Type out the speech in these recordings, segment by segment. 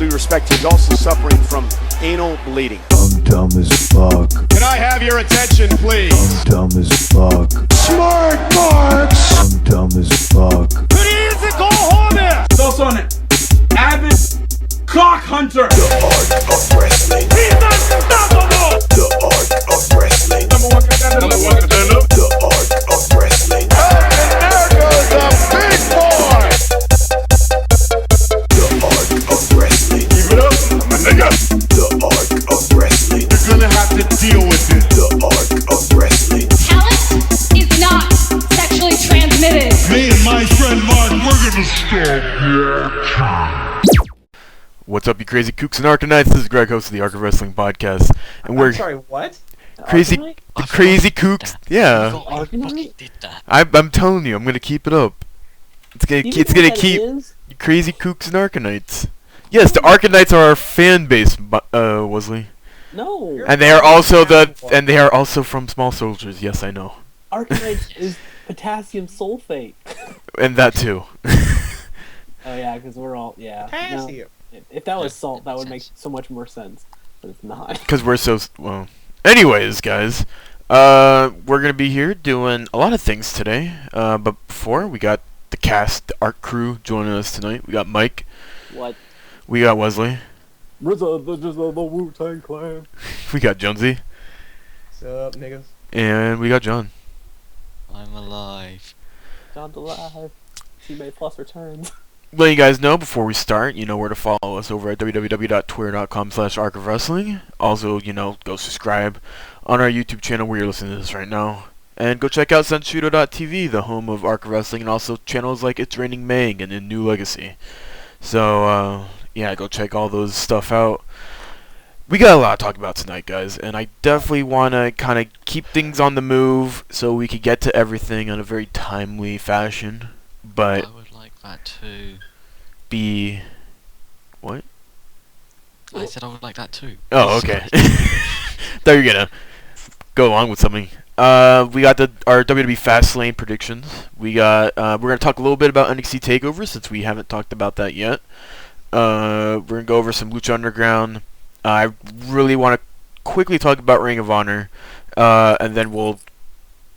due respect, he's also suffering from anal bleeding. I'm dumb as fuck. Can I have your attention, please? I'm dumb as fuck. Smart marks! I'm dumb as fuck. He's also an avid cock hunter. The art of wrestling. He's unstoppable. The art of wrestling. Number one contender. The art of wrestling. And there goes the big boy. The art of wrestling. Keep it up, my nigga. The art of wrestling. You're gonna have to deal with it. The art of wrestling. Talent is not sexually transmitted. Me and my friend Mark, we're gonna stop. What's up, you crazy kooks and Arkanites? This is Greg, host of the Arc of Wrestling podcast, and we're I'm sorry, what? crazy kooks. Yeah, Arcanite did that. I'm telling you, I'm gonna keep it up. It's gonna keep you crazy kooks and Arkanites. Yes, the Arkanites are our fan base, Wesley, No. and they are also from Small Soldiers. Yes, I know, Arcanite is potassium sulfate. and that too. Oh yeah, because we're all No, if that was salt, that would make so much more sense, but it's not. Because we're so well. Anyways, guys, we're gonna be here doing a lot of things today. But before, we got the cast, the art crew joining us tonight. We got Mike. What? We got Wesley. The Wu-Tang Clan. We got Jonesy. What's up, niggas? And we got John. I'm alive. John's alive. Teammate Plus returns. Let you guys know before we start, you know where to follow us over at www.twitter.com/arcofwrestling. Also, go subscribe on our YouTube channel where you're listening to this right now. And go check out Senshudo.tv, the home of Arc of Wrestling, and also channels like It's Raining Meg and In New Legacy. So, yeah, go check all those stuff out. We got a lot to talk about tonight, guys, and I definitely want to kind of keep things on the move so we could get to everything in a very timely fashion. But I would like that too. What? I said I would like that too. Oh, okay. Thought you were gonna go along with something. We got our WWE Fast Lane predictions. We're gonna talk a little bit about NXT Takeover since we haven't talked about that yet. We're gonna go over some Lucha Underground. I really want to quickly talk about Ring of Honor, and then we'll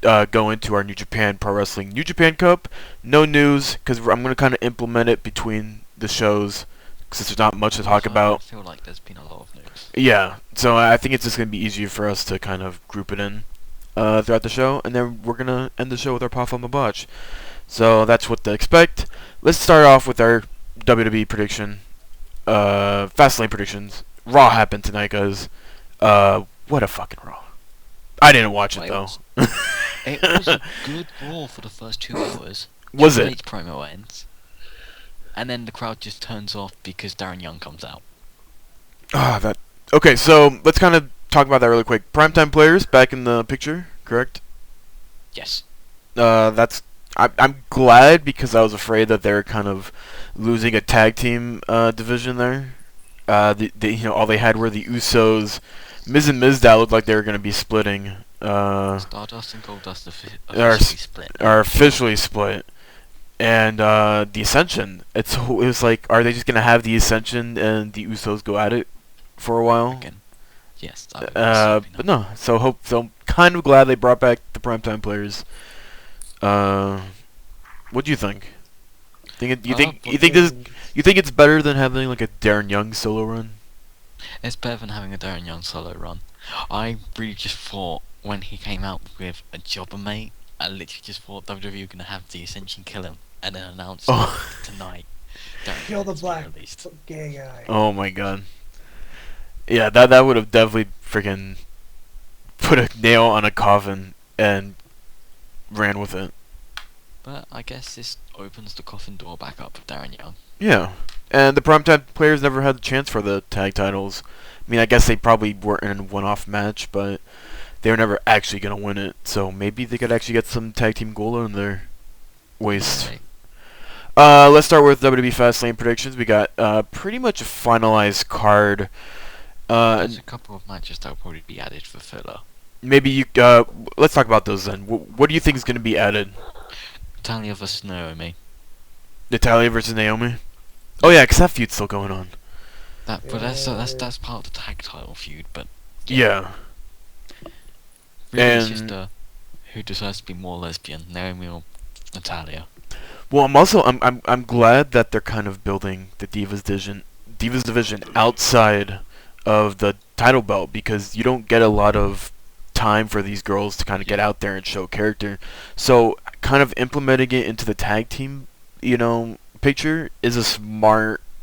go into our New Japan Pro Wrestling New Japan Cup. No news, because I'm going to kind of implement it between the shows, since there's not much to talk about. I feel like there's been a lot of news. Yeah, so I think it's just going to be easier for us to kind of group it in throughout the show, and then we're going to end the show with our Pop on the Botch. So that's what to expect. Let's start off with our WWE prediction, Fastlane predictions. Raw happened tonight, guys. What a fucking Raw. I didn't watch it, though. It was a good Raw for the first 2 hours. Was Triple it? H promo ends, and then the crowd just turns off because Darren Young comes out. Okay, so let's kind of talk about that really quick. Primetime players back in the picture, correct? Yes. I'm glad, because I was afraid that they're kind of losing a tag team division there. All they had were the Usos. Miz and Mizdow looked like they were going to be splitting. Stardust and Goldust are officially split. And the Ascension, it was like, are they just going to have the Ascension and the Usos go at it for a while? Again. Yes. But no, so I'm kind of glad they brought back the primetime players. What do you think? You think it's better than having like a Darren Young solo run? It's better than having a Darren Young solo run. I really just thought when he came out with a jobber mate, I literally just thought WWE were going to have the Ascension kill him and then announce tonight. Kill the black gay guy. Oh my god. Yeah, that would have definitely freaking put a nail on a coffin and ran with it. But I guess this opens the coffin door back up for Darren Young. Yeah. And the primetime players never had the chance for the tag titles. I mean, I guess they probably were in a one-off match, but they were never actually going to win it. So maybe they could actually get some tag team gold in their waist. Okay. Let's start with WWE Fast Lane predictions. We got pretty much a finalized card. There's a couple of matches that will probably be added for filler. Maybe let's talk about those then. What do you think is going to be added? Natalya vs Naomi. Natalya versus Naomi? Oh yeah, because that feud's still going on. But that's part of the tag title feud. But Yeah. really, it's And- just who deserves to be more lesbian, Naomi or Natalia? Well, I'm glad that they're kind of building the Divas division outside of the title belt, because you don't get a lot of time for these girls to kind of get out there and show character. So kind of implementing it into the tag team, picture is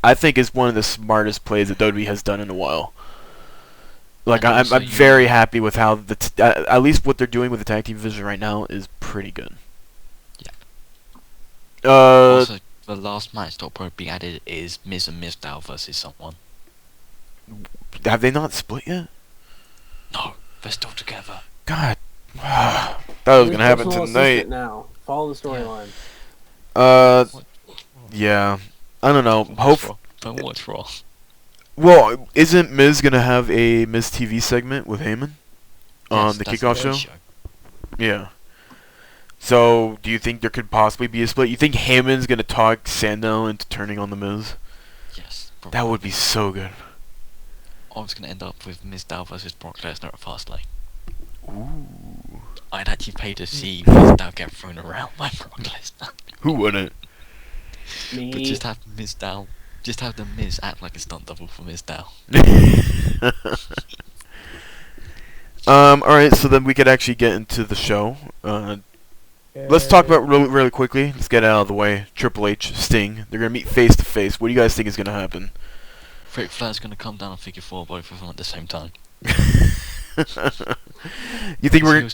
I think is one of the smartest plays that WWE has done in a while. Like And I'm also very happy with how at least what they're doing with the tag team division right now is pretty good. Also, the last match that'll probably be added is Miz and Mizdow versus someone. Have they not split yet? No, they're still together. God, that was gonna happen Personal tonight. assistant now. Follow the storyline. Yeah, I don't know. Don't watch Raw. Well, isn't Miz gonna have a Miz TV segment with Heyman on Yes, the that's kickoff their show? Yeah. So, do you think there could possibly be a split? You think Heyman's gonna talk Sandow into turning on the Miz? Yes. Probably. That would be so good. I was gonna end up with Mizdow versus Brock Lesnar at Fast Lane. Ooh. I'd actually pay to see Mizdow get thrown around by Brock Lesnar. Who wouldn't? Me. But just have the Miz act like a stunt double for Mizdow. Alright, so then we could actually get into the show. Let's talk about really quickly. Let's get it out of the way. Triple H, Sting. They're gonna meet face to face. What do you guys think is gonna happen? Ric Flair's gonna come down and figure 4 both of them at the same time. You think we're? He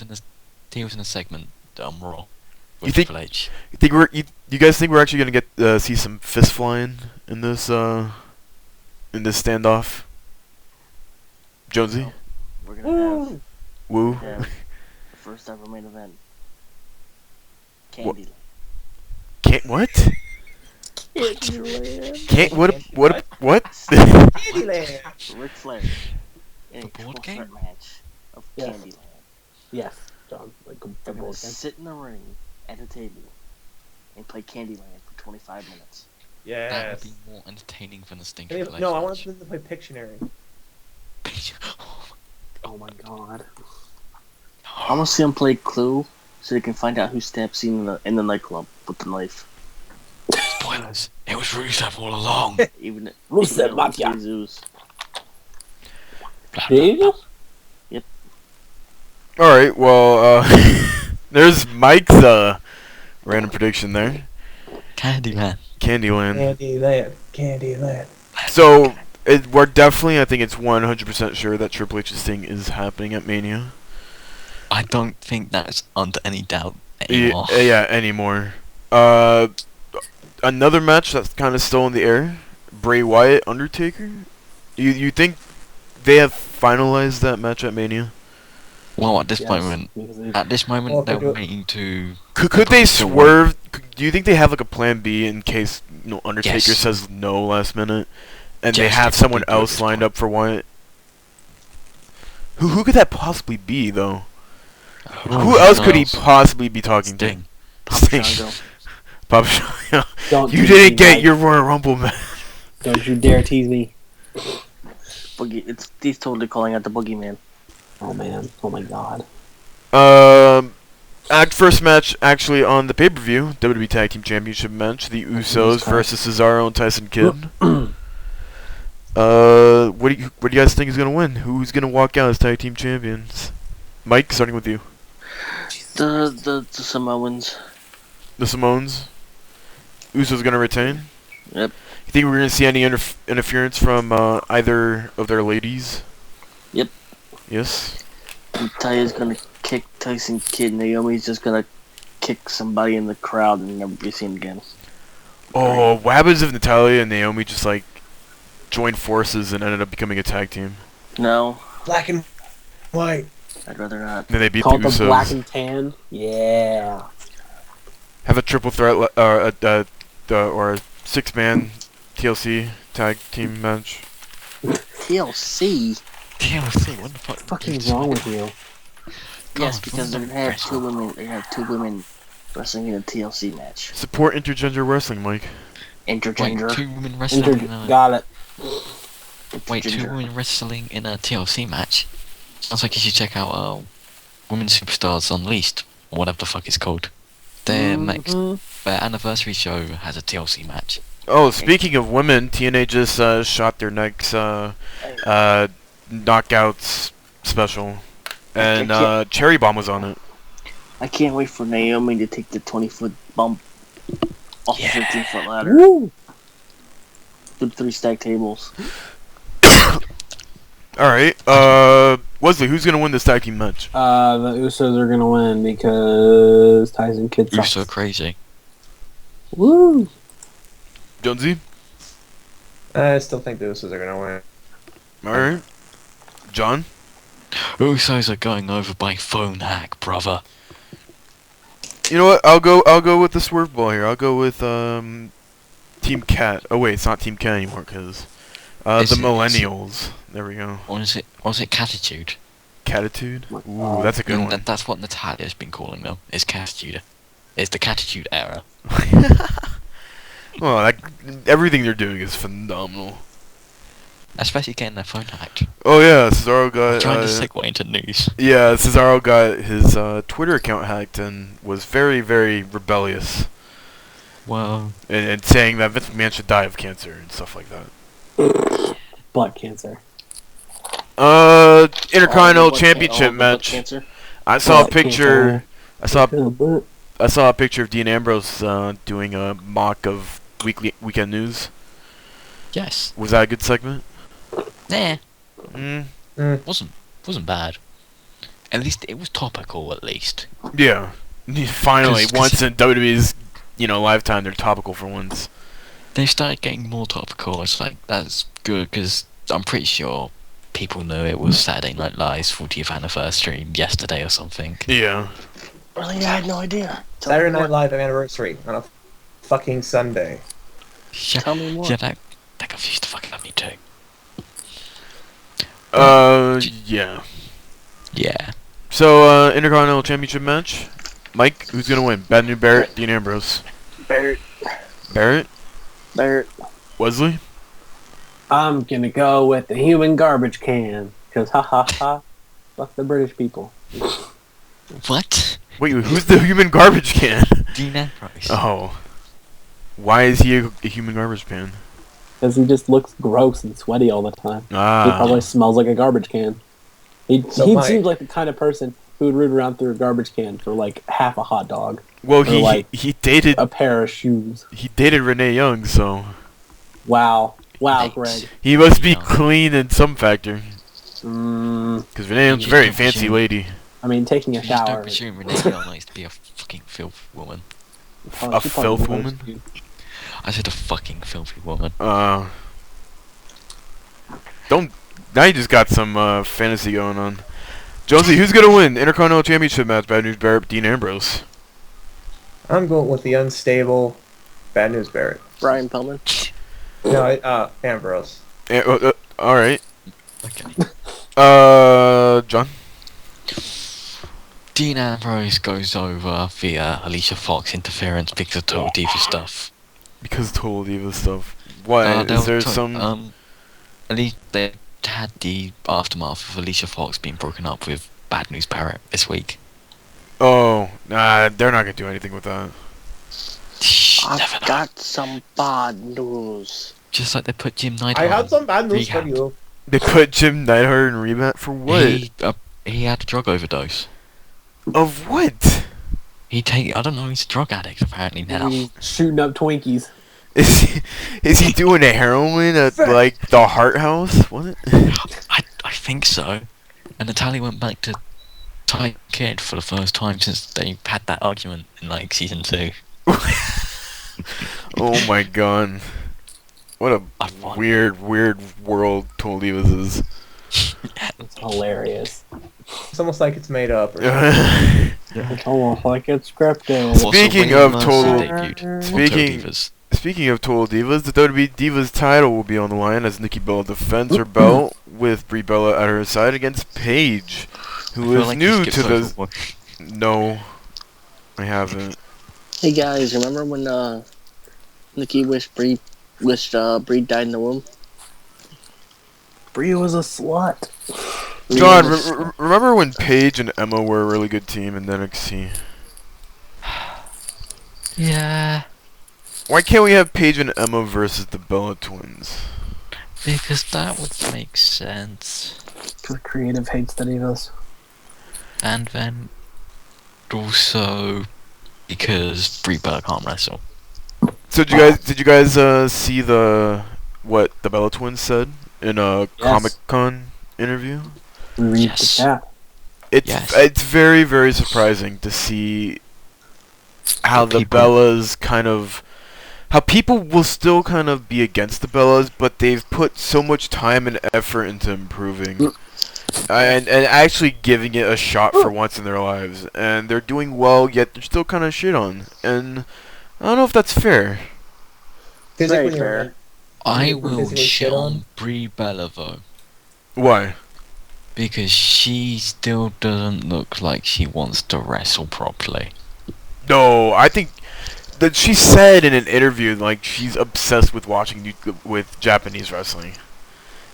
was in a segment Raw. You think? Triple H. You guys think we're actually gonna get see some fist flying in this standoff? Jonesy, We're gonna have, woo. have the first ever main event. What? Candyland. Can't what? Can't what? Candyland. Ric Flair in a The board triple game? threat match of Yes. Candyland. Yes, John. Like They're the gonna board game. sit in the ring at a table and play Candyland for 25 minutes. That Yes. would be more entertaining than the Sting Hey, Triple H no, I match. want them to play Pictionary. Oh my god. I want to see them play Clue so they can find out who stabbed Cena in the nightclub with the knife. Spoilers. It was Rusev all along. Even Rusev even though Mafia. it's Jesus. There you go. All right. Well, there's Mike's random prediction there. Candyman. Candyland. Candyland. So we're definitely, I think it's 100% sure that Triple H's thing is happening at Mania. I don't think that's under any doubt anymore. Yeah, anymore. Another match that's kind of still in the air. Bray Wyatt, Undertaker. You think they have finalized that match at Mania? Well, at this Yes, moment, because they- Well, they're they do- waiting to. Could they to work. swerve? Do you think they have like a plan B in case Undertaker Yes. says no last minute, and they Yes, have they someone probably do at else this lined point. up for Wyatt? Who could that possibly be though? Who else could he possibly be talking Sting. to? Sting. Shango. Papa Shango. Don't You tease didn't me, get Mike. your Royal Rumble match. Don't you dare tease me. He's totally calling out the boogeyman. Oh man. Oh my god. First match actually on the pay-per-view, WWE Tag Team Championship match, the Usos versus Cesaro and Tyson Kidd. What do you guys think is gonna win? Who's gonna walk out as tag team champions? Mike, starting with you. The Samoans. The Samoans. Usos gonna retain. Yep. You think we're gonna see any interference from either of their ladies? Yep. Yes. Taya's gonna kick Tyson Kidd. Naomi's just gonna kick somebody in the crowd and never be seen again. Oh, what happens if Natalia and Naomi just like joined forces and ended up becoming a tag team? No, Black and white. I'd rather not. Then they beat Called the the Usos. black and tan. Yeah. Have a triple threat or a 6-man TLC tag team match. TLC? TLC, what the fuck? Fucking wrong with you? Yes, God, because they're fucking gonna have wrestling. two women. They have two women wrestling in a TLC match. Support intergender wrestling, Mike. Wait, Intergender. 2 women wrestling in a... Got it. Wait, two Ginger. women wrestling in a TLC match? Sounds like you should check out Women Superstars Unleashed, or whatever the fuck it's called. Their anniversary show has a TLC match. Oh, speaking of women, TNA just shot their next knockouts special, and Cherry Bomb was on it. I can't wait for Naomi to take the 20-foot bump off the 15-foot ladder. Woo! With 3 stack tables. Alright, Wesley, who's gonna win this tag team match? The Usos are gonna win because Tyson Kidd sucks. Uso crazy. Woo! Jonesy? I still think the Usos are gonna win. Alright. John? Usos are going over by phone hack, brother. You know what? I'll go with the swerve ball here. I'll go with Team Cat. Oh wait, it's not Team Cat anymore because the Millennials. There we go. Or is it Catitude? Catitude? Ooh, that's a good one. That's what Natalia's been calling them. It's Catitude. It's the Catitude era. Well, everything they're doing is phenomenal. Especially getting their phone hacked. Oh yeah, Cesaro got. Trying to segue into news. Yeah, Cesaro got his Twitter account hacked and was very, very rebellious. Well, and saying that Vince McMahon should die of cancer and stuff like that. Blood cancer. Intercontinental Championship match. I saw a picture. I saw a picture of Dean Ambrose doing a mock of Weekend News. Yes. Was that a good segment? Nah. Wasn't bad. At least it was topical. At least. Yeah. Finally, once in WWE's lifetime, they're topical for once. They started getting more topical. It's like that's good because I'm pretty sure people knew it was Saturday Night Live's 40th anniversary yesterday or something. Yeah. Really, I had no idea. Saturday Night Live anniversary on a fucking Sunday. Tell me more. Yeah, that confused the fuck out of me too. Yeah. Yeah. So, Intercontinental Championship match. Mike, who's gonna win? Bad News Barrett, Dean Ambrose. Barrett. Barrett? Wesley? I'm gonna go with the human garbage can because fuck the British people. What? Wait, who's the human garbage can? Dean Ambrose. Oh. Why is he a human garbage can? Because he just looks gross and sweaty all the time. He Ah. probably smells like a garbage can. He Mike- seems like the kind of person who would root around through a garbage can for like half a hot dog. Well, Or, he dated a pair of shoes. he dated Renee Young, so Wow, Nice. Greg. he must be Yeah. clean in some factor. Because Renee Young's a very fancy lady. I mean, taking a You just shower. don't presume Renee Young likes to be a fucking filth woman. A filth woman? I said a fucking filthy woman. Don't. Now you just got some fantasy going on. Jonesy, who's gonna win? Intercontinental Championship match. Bad News Barrett, Dean Ambrose. I'm going with the unstable Bad News Barrett. Brian Pillman. No, Ambrose. All right. Okay. John. Dean Ambrose goes over via Alicia Fox interference because of Total Diva stuff. Because Total Diva stuff. Why? Is there some? At least they had the aftermath of Alicia Fox being broken up with Bad News Barrett this week. Oh, nah, they're not gonna do anything with that. Shh, never I've know. got some bad news. Just like they put Jim Neidhart. I have some bad news for rehab. you. They put Jim Neidhart in rehab for what? He had a drug overdose. Of what? I don't know, he's a drug addict apparently now. He's shooting up Twinkies. Is he doing a heroin at like the Heart House? What? I think so. And Natalia went back to Ty Kid for the first time since they had that argument in like season 2. Oh my god. What a weird world Total Divas is. It's hilarious. It's almost like it's made up. Or It's almost like it's scripted. Speaking of Total Speaking Speaking of Total Divas, the WWE Divas title will be on the line as Nikki Bella defends her belt with Brie Bella at her side against Paige, who is new to the. No, I haven't. Hey guys, remember when Nikki wished Brie died in the womb? Brie was a slut. John, remember when Paige and Emma were a really good team in NXT? Yeah, Why can't we have Paige and Emma versus the Bella Twins? because that would make sense. Because creative hates the divas. And then also because Brie Bella can't wrestle. So did you guys see what the Bella Twins said in a Comic-Con interview? We read Yes. the chat. It's very, very surprising to see how the People- Bellas how people will still kind of be against the Bellas, but they've put so much time and effort into improving and actually giving it a shot for once in their lives, and they're doing well, yet they're still kind of shit on, and I don't know if that's fair. Physically fair. or I People will physically shit shit on on? Brie Bella though, Why? because she still doesn't look like she wants to wrestle properly. No, I think that she said in an interview like she's obsessed with watching with Japanese wrestling.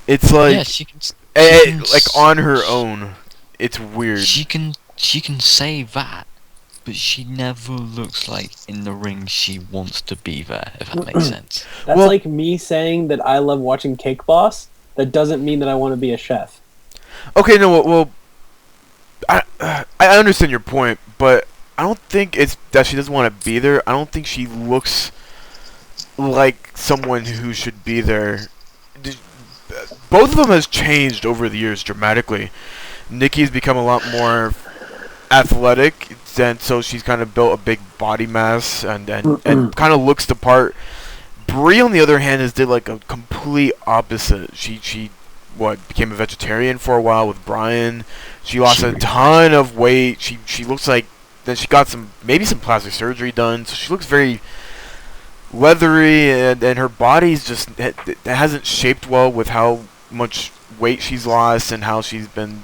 It's like Yeah, she can. like on her own. It's weird. She can say that, but she never looks like in the ring she wants to be there. If that makes sense. That's Well- like me saying that I love watching Cake Boss. That doesn't mean that I want to be a chef. Okay, no, well, I understand your point, but I don't think it's that she doesn't want to be there. I don't think she looks like someone who should be there. Both of them has changed over the years dramatically. Nikki's become a lot more athletic, and so she's kind of built a big body mass and kind of looks the part. Brie, on the other hand, has did like a complete opposite. She became a vegetarian for a while with Brian. She lost a ton of weight. She looks like then she got maybe some plastic surgery done, so she looks very leathery, and her body's just it hasn't shaped well with how much weight she's lost and how she's been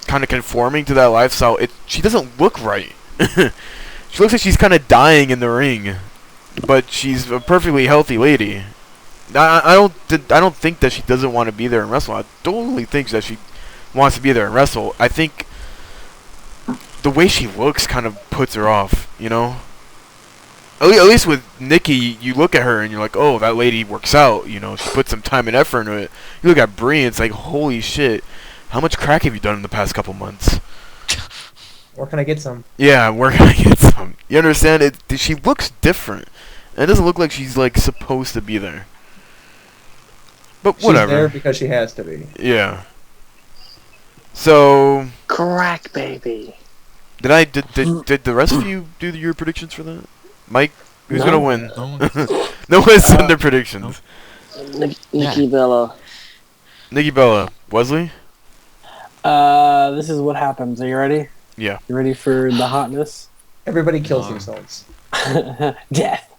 kind of conforming to that lifestyle. She doesn't look right. She looks like she's kind of dying in the ring, but she's a perfectly healthy lady. I don't think that she doesn't want to be there and wrestle. I totally think that she wants to be there and wrestle. I think the way she looks kind of puts her off, you know? At least with Nikki, you look at her and you're like, oh, that lady works out, you know, she put some time and effort into it. You look at Brie and it's like, holy shit, how much crack have you done in the past couple months? where can I get some? Yeah, where can I get some? You understand? She looks different. And it doesn't look like she's, like, supposed to be there. But whatever. She's there because she has to be. Yeah. So, Crack, baby. did the rest of you do your predictions for that? Mike, who's No. gonna win? No. No one's done their predictions. Nikki Bella. Nikki Bella, Wesley? This is what happens. Are you ready? Yeah. You ready for the hotness? Everybody kills No. themselves. Death.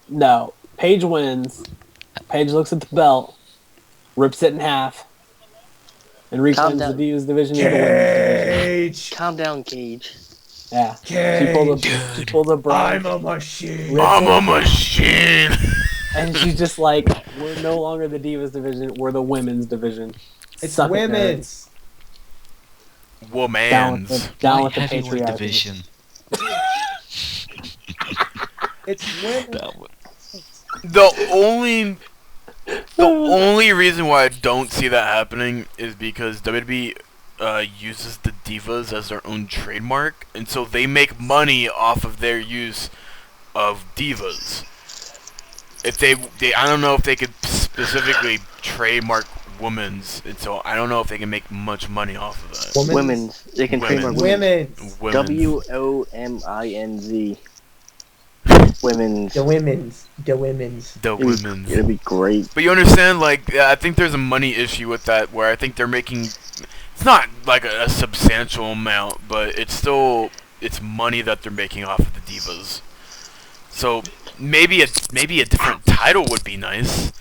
No. Paige wins. Paige looks at the belt, rips it in half, and Calm reclaims the down. Divas division as the women's division. Cage! Calm down, Cage. Yeah. Cage! She pulled a Brian, I'm a machine! rips I'm it, a machine! and she's just like, we're no longer the Divas division, we're the women's division. It's Suck it, women's! Derek. Down with Womans. the, down Light with the heavyweight patriarchy. division. It's women! That would- The only reason why I don't see that happening is because WWE uses the Divas as their own trademark, and so they make money off of their use of Divas. If they I don't know if they could specifically trademark women's, and so I don't know if they can make much money off of that. Women's. They can trademark Women's! Women's. WOMINZ. Women's. The women's. The women's. The women's. It'd be great. But you understand, like, I think there's a money issue with that, where I think they're making, it's not like a substantial amount, but it's money that they're making off of the Divas. So maybe a different title would be nice.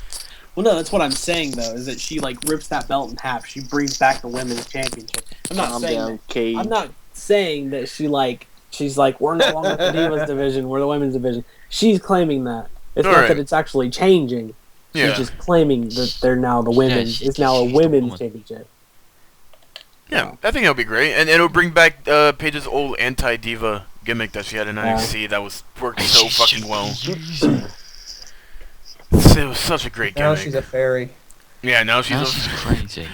Well, no, that's what I'm saying, though, is that she, like, rips that belt in half. She brings back the women's championship. I'm not Calm saying down, that. Cage. I'm not saying that she's like, we're no longer the Divas division, we're the women's division. She's claiming that. It's not Alright. that it's actually changing. Yeah. She's just claiming that they're now the women's. she's It's now a the women's woman. championship. Yeah, I think that'll be great, and it'll bring back Paige's old anti-diva gimmick that she had in NXT that was working so fucking well. It was such a great Now gimmick. she's a fairy. Yeah, now Now she's she's crazy.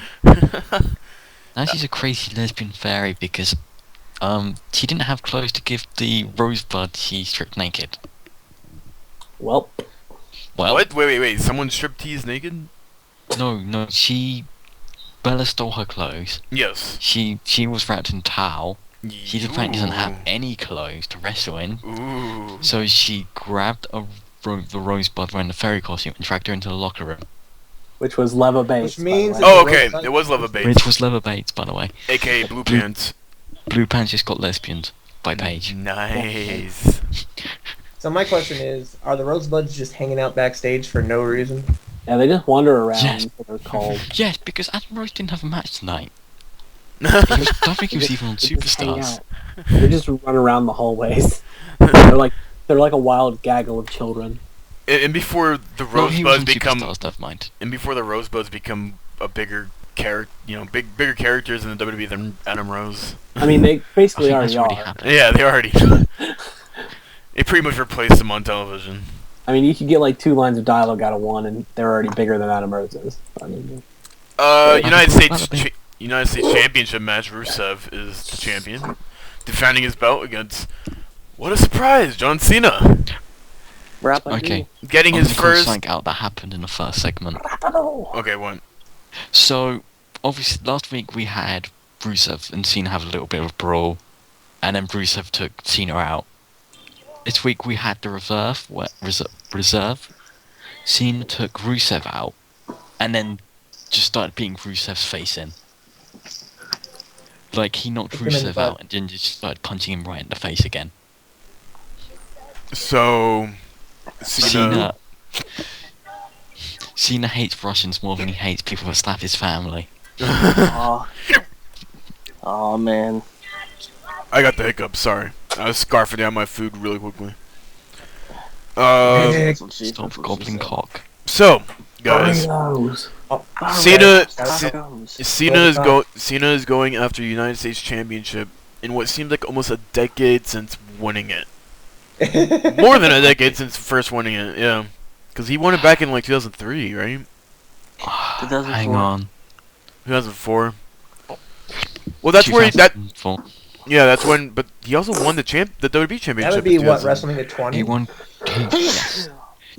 Now she's a crazy lesbian fairy because she didn't have clothes to give the Rosebud she stripped naked. Well, Well, What? Wait. Someone striptease naked? no, Bella stole her clothes. Yes. She was wrapped in towel. She apparently doesn't have Ooh. any clothes to wrestle in. Ooh. So she grabbed the Rosebud wearing the fairy costume and dragged her into the locker room. which was Leva Bates. Which means by the way. Oh, okay. It was Leva Bates, Which was Leather Bates, by the way. aka Blue Pants. Blue Pants just got lesbians by Paige. Nice. So my question is, are the Rosebuds just hanging out backstage for no reason? Yeah, they just wander around. Yes. Until they're called. Yes, because Adam Rose didn't have a match tonight. I don't think he was even on They just hang Superstars. out. They just run around the hallways. they're like a wild gaggle of children. And before the Well, he was Rosebuds on become, Superstars, never mind. and before the Rosebuds become a bigger character, bigger characters in the WWE than Adam Rose. I mean, they I basically think that's already already are. happened. Yeah, they already. They pretty much replaced them on television. I mean, you could get like 2 lines of dialogue out of one, and they're already bigger than Adam Rose is. I mean, United That'll States be- United States Championship match. Rusev is the champion, defending his belt against. What a surprise, John Cena, Okay, getting I'm his gonna call first. something out that happened in the first segment. Okay, one. So, obviously, last week we had Rusev and Cena have a little bit of a brawl, and then Rusev took Cena out. This week we had the reserve. Cena took Rusev out, and then just started beating Rusev's face in. Like, he knocked Kick him in the Rusev butt. out and then just started punching him right in the face again. So, Cena. Cena hates Russians more than he hates people that slap his family. Oh man. I got the hiccups. Sorry, I was scarfing down my food really quickly. That's what she- Stop that's what she gobbling said. cock. So, guys, Oreos. Cena. Tacos. Cena is going after United States Championship in what seems like almost a decade since winning it. More than a decade since first winning it, yeah. Because he won it back in like 2003, right? 2004. Hang on. 2004. Well, that's where that. 2004. Yeah, that's when. But he also won the WWE Championship. That would be in what 2000. WrestleMania 20. He won. Yes.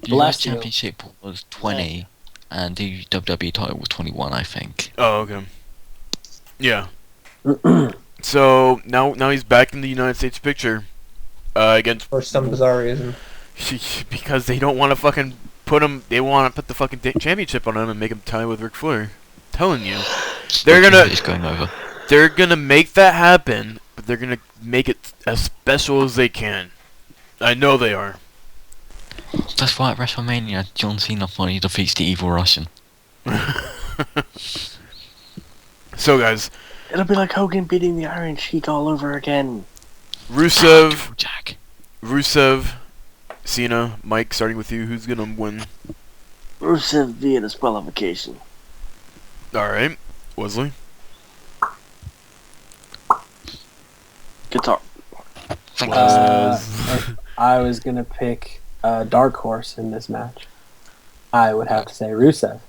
The Bless US you. Championship was 20, and the WWE title was 21, I think. Oh, okay. Yeah. So now he's back in the United States picture against For some bizarre reason. because they don't want to fucking put him. They want to put the fucking championship on him and make him tie with Ric Flair. Telling you, they're gonna It's going over. they're gonna make that happen, but they're gonna make it as special as they can. I know they are. That's why at WrestleMania, John Cena finally defeats the evil Russian. So guys, It'll be like Hogan beating the Iron Sheik all over again. Rusev, Jack. Cena, Mike. Starting with you, who's gonna win? Rusev via disqualification. All right, Wesley. Guitar. Thank I was gonna pick a dark horse in this match. I would have to say Rusev,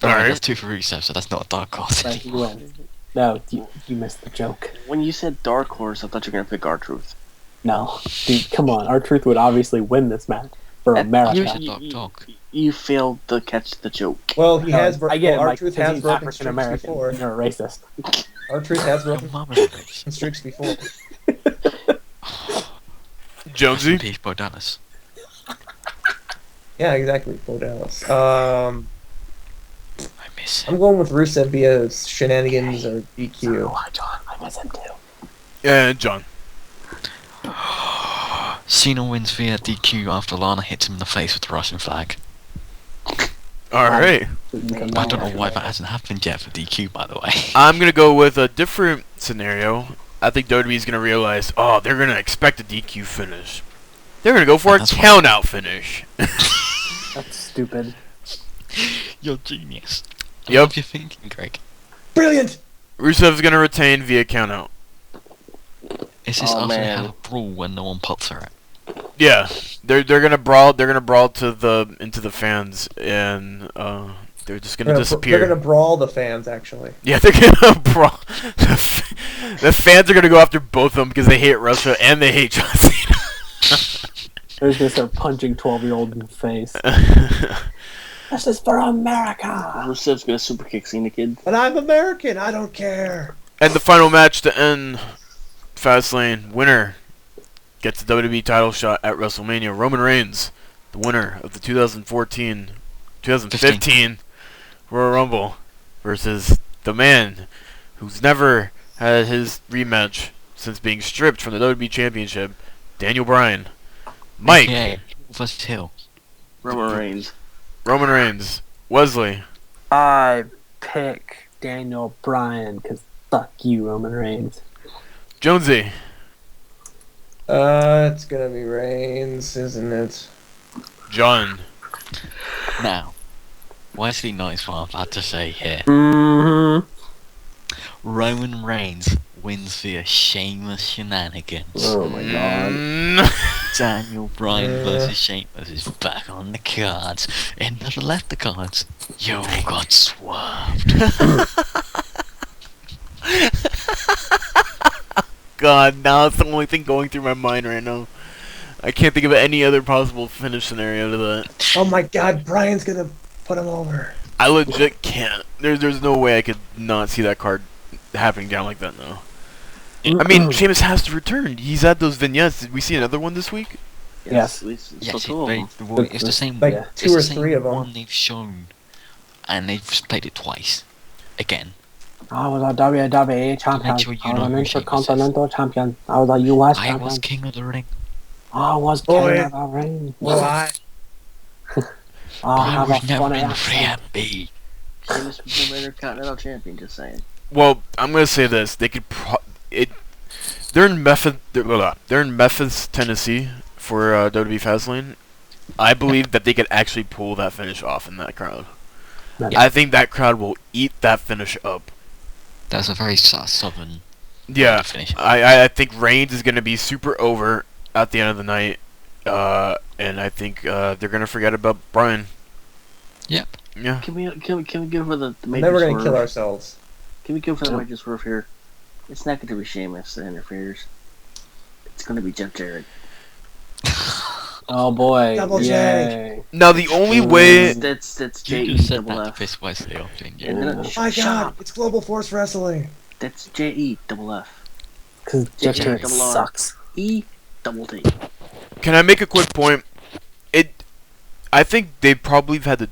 you. Alright. That's 2 for Rusev, so that's not a dark horse. but he wins. No, you missed the joke. When you said Dark Horse, I thought you were gonna pick R-Truth. No, dude, come on. R-Truth would obviously win this match for America. You- Dog. You failed to catch the joke. Well, he has. I get it, Mike, R-Truth because has he's broken African streaks American. before. You're a racist. R-Truth has Your broken mama's a bitch. streaks before. Jonesy. Peace, Bo Dallas. Yeah, exactly. Bo Dallas. I miss him. I'm going with Rusev via shenanigans or DQ. Why, John? I miss him too. And John. Cena wins via DQ after Lana hits him in the face with the Russian flag. All right. I don't know why that hasn't happened yet for DQ, by the way. I'm gonna go with a different scenario. I think WWE's gonna realize, oh, they're gonna expect a DQ finish. They're gonna go for a That's why- count-out finish. That's stupid. You're genius. I Yep. love your thinking, Greg. Brilliant. Rusev's gonna retain via countout. Is this Oh, after they man. have a brawl when no one pops her out? Yeah, they're gonna brawl. They're gonna brawl to the into the fans, and they're just gonna disappear. They're gonna brawl the fans, actually. Yeah, they're gonna brawl. The fans are gonna go after both of them because they hate Russia and they hate John Cena. They're just gonna start punching 12-year-old in the face. This is for America. Rusev's gonna super kick Cena, kid. But I'm American. I don't care. And the final match to end Fast Lane, winner gets the WWE title shot at WrestleMania. Roman Reigns, the winner of the 2015 Royal Rumble, versus the man who's never had his rematch since being stripped from the WWE Championship, Daniel Bryan. Mike. Yeah. First Hill. Roman Reigns. Roman Reigns. Wesley. I pick Daniel Bryan because fuck you, Roman Reigns. Jonesy. It's gonna be Reigns, isn't it? John. Now, Wesley knows what I'm about to say here. Mm-hmm. Roman Reigns wins via shameless shenanigans. Oh my god. Daniel Bryan versus Sheamus is back on the cards. And to the left the cards, you got swerved. God, now it's the only thing going through my mind right now. I can't think of any other possible finish scenario to that. Oh my God, Brian's gonna put him over. I legit can't. There's no way I could not see that card happening down like that now. I mean, Sheamus has to return. He's had those vignettes. Did we see another one this week? Yes. Yes, Cool. it's the same. Like Yeah. two it's or the same three of them. one they've shown, and they've just played it twice. Again. I was a WWE champion. Make sure you I know was an who Sheamus is. Intercontinental champion. I was a US I champion. was king of the ring. I was Boy. king of the ring. Well, I I have a was never funny in free accent. at B. Sheamus became Intercontinental Champion, just saying. Well, I'm gonna say this. They could they're in Memphis, Tennessee for WWE Fast Lane. I believe that they could actually pull that finish off in that crowd. Yeah. I think that crowd will eat that finish up. That's a very southern Yeah, finish. I think Reigns is gonna be super over at the end of the night, and I think they're gonna forget about Bryan. Yep. Yeah. Can we go for the major never gonna swerve? kill ourselves. Can we go for the Yeah. major swerve here? It's not going to be Sheamus that interferes. It's going to be Jeff Jarrett. Oh boy. Double J. Yay. Now the only way That's You J-E just said double that to F. piss Wesley off, didn't you? And then Oh shut my God, up. it's Global Force Wrestling. That's J-E double F. Because Jeff Yeah, Jarrett double R. sucks. E double T. can I make a quick point? I think they probably have had the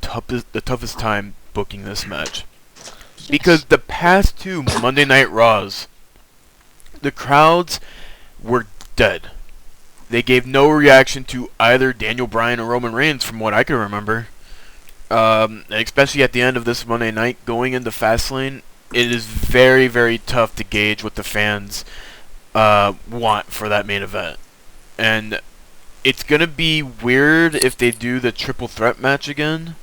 toughest time booking this match. Because the past two Monday Night Raws, the crowds were dead. They gave no reaction to either Daniel Bryan or Roman Reigns from what I can remember. Especially at the end of this Monday night, going into Fastlane, it is very, very tough to gauge what the fans want for that main event. And it's going to be weird if they do the triple threat match again.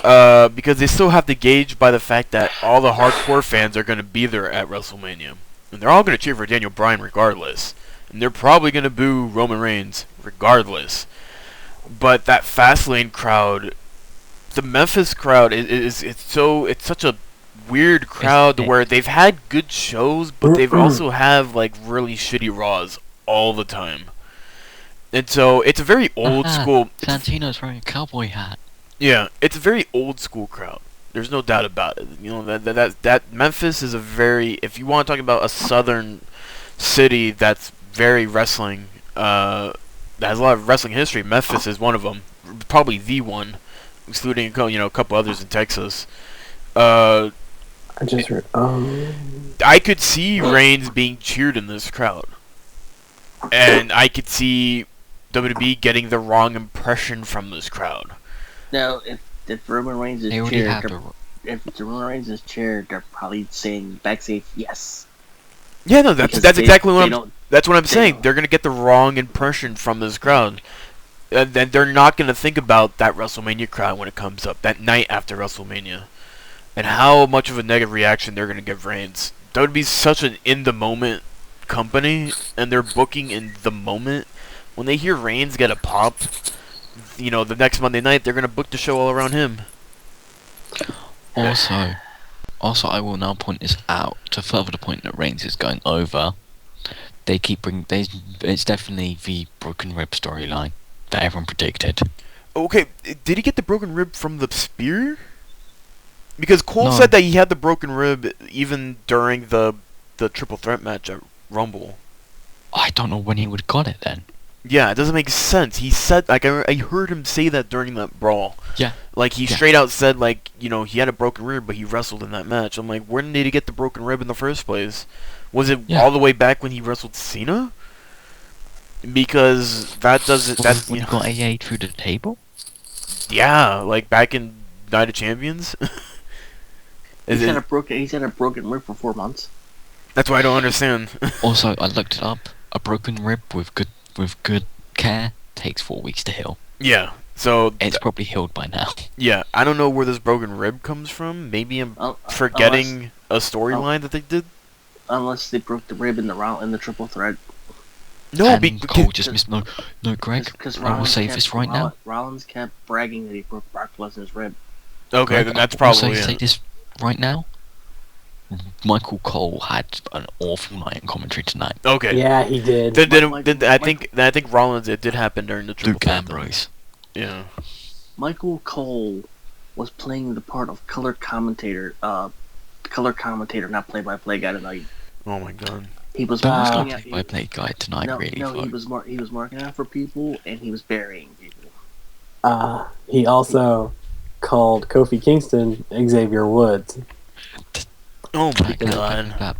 Because they still have to gauge by the fact that all the hardcore fans are going to be there at WrestleMania. And they're all going to cheer for Daniel Bryan regardless. And they're probably going to boo Roman Reigns regardless. But that Fastlane crowd, the Memphis crowd, it's such a weird crowd to where they've had good shows, but they've also have like really shitty Raws all the time. And so it's a very old school. Santino's wearing a cowboy hat. Yeah, it's a very old school crowd. There's no doubt about it. You know that Memphis is a very, if you want to talk about a southern city that's very wrestling, that has a lot of wrestling history, Memphis is one of them, probably the one, excluding a couple others in Texas. I could see Reigns being cheered in this crowd, and I could see WWE getting the wrong impression from this crowd. Now, if Roman Reigns is They already cheered, have they're- to. if Roman Reigns is cheered, they're probably saying backstage yes. Yeah, no, that's Because that's they- exactly they what don't- that's what I'm they saying. don't. They're gonna get the wrong impression from this crowd. And then they're not going to think about that WrestleMania crowd when it comes up, that night after WrestleMania. And how much of a negative reaction they're going to give Reigns. That would be such an in-the-moment company, and they're booking in the moment. When they hear Reigns get a pop, you know, the next Monday night, they're going to book the show all around him. Also, I will now point this out to further the point that Reigns is going over. They keep bringing. It's definitely the broken rib storyline that everyone predicted. Okay, did he get the broken rib from the spear? Because Cole No. said that he had the broken rib even during the triple threat match at Rumble. I don't know when he would have got it then. Yeah, it doesn't make sense. He said, like, I heard him say that during that brawl. Yeah. Like, he straight out said, like, you know, he had a broken rib, but he wrestled in that match. I'm like, where did he get the broken rib in the first place? Was it all the way back when he wrestled Cena? Because that doesn't... That's when you got AA through the table? Yeah, like back in Night of Champions. He's had a broken rib for 4 months. That's why I don't understand. Also, I looked it up. A broken rib with good care takes 4 weeks to heal. Yeah, so it's probably healed by now. Yeah, I don't know where this broken rib comes from. Maybe I'm forgetting a storyline that they did. Unless they broke the rib in the triple threat. No, Cole just missed. No, Greg. I will say this right now. Rollins kept bragging that he broke Brock Lesnar's rib. Okay, Greg, then that's I will probably say this right now. Michael Cole had an awful night in commentary tonight. Okay. Yeah, he did. I think Rollins, it did happen during the triple Luke threat. Ambrose. Yeah. Michael Cole was playing the part of color commentator, not play-by-play guy tonight. Oh my god. He was marking out play-by-play guy tonight. He was marking out for people, and he was burying people. He also called Kofi Kingston Xavier Woods. Oh my god. That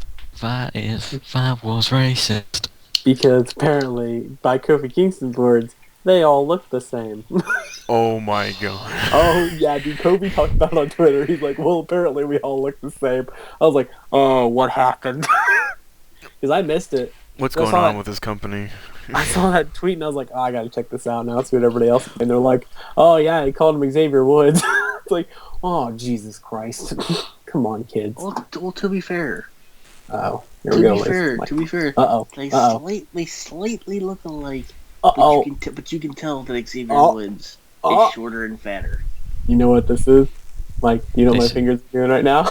was racist. Because apparently, by Kofi Kingston's words, they all look the same. Oh my god. Oh yeah, dude, Kobe talked about it on Twitter. He's like, well, apparently we all look the same. I was like, oh, what happened? Because I missed it. What's going on with this company? I saw that tweet and I was like, oh, I gotta check this out now. See what everybody else. And they're like, oh yeah, he called him Xavier Woods. It's like, oh Jesus Christ. Come on, kids. Well, to be fair. Oh, here we go. To be fair. They slightly look alike. But you can tell that Xavier Woods is shorter and fatter. You know what this is? Like, you know what my fingers are doing right now?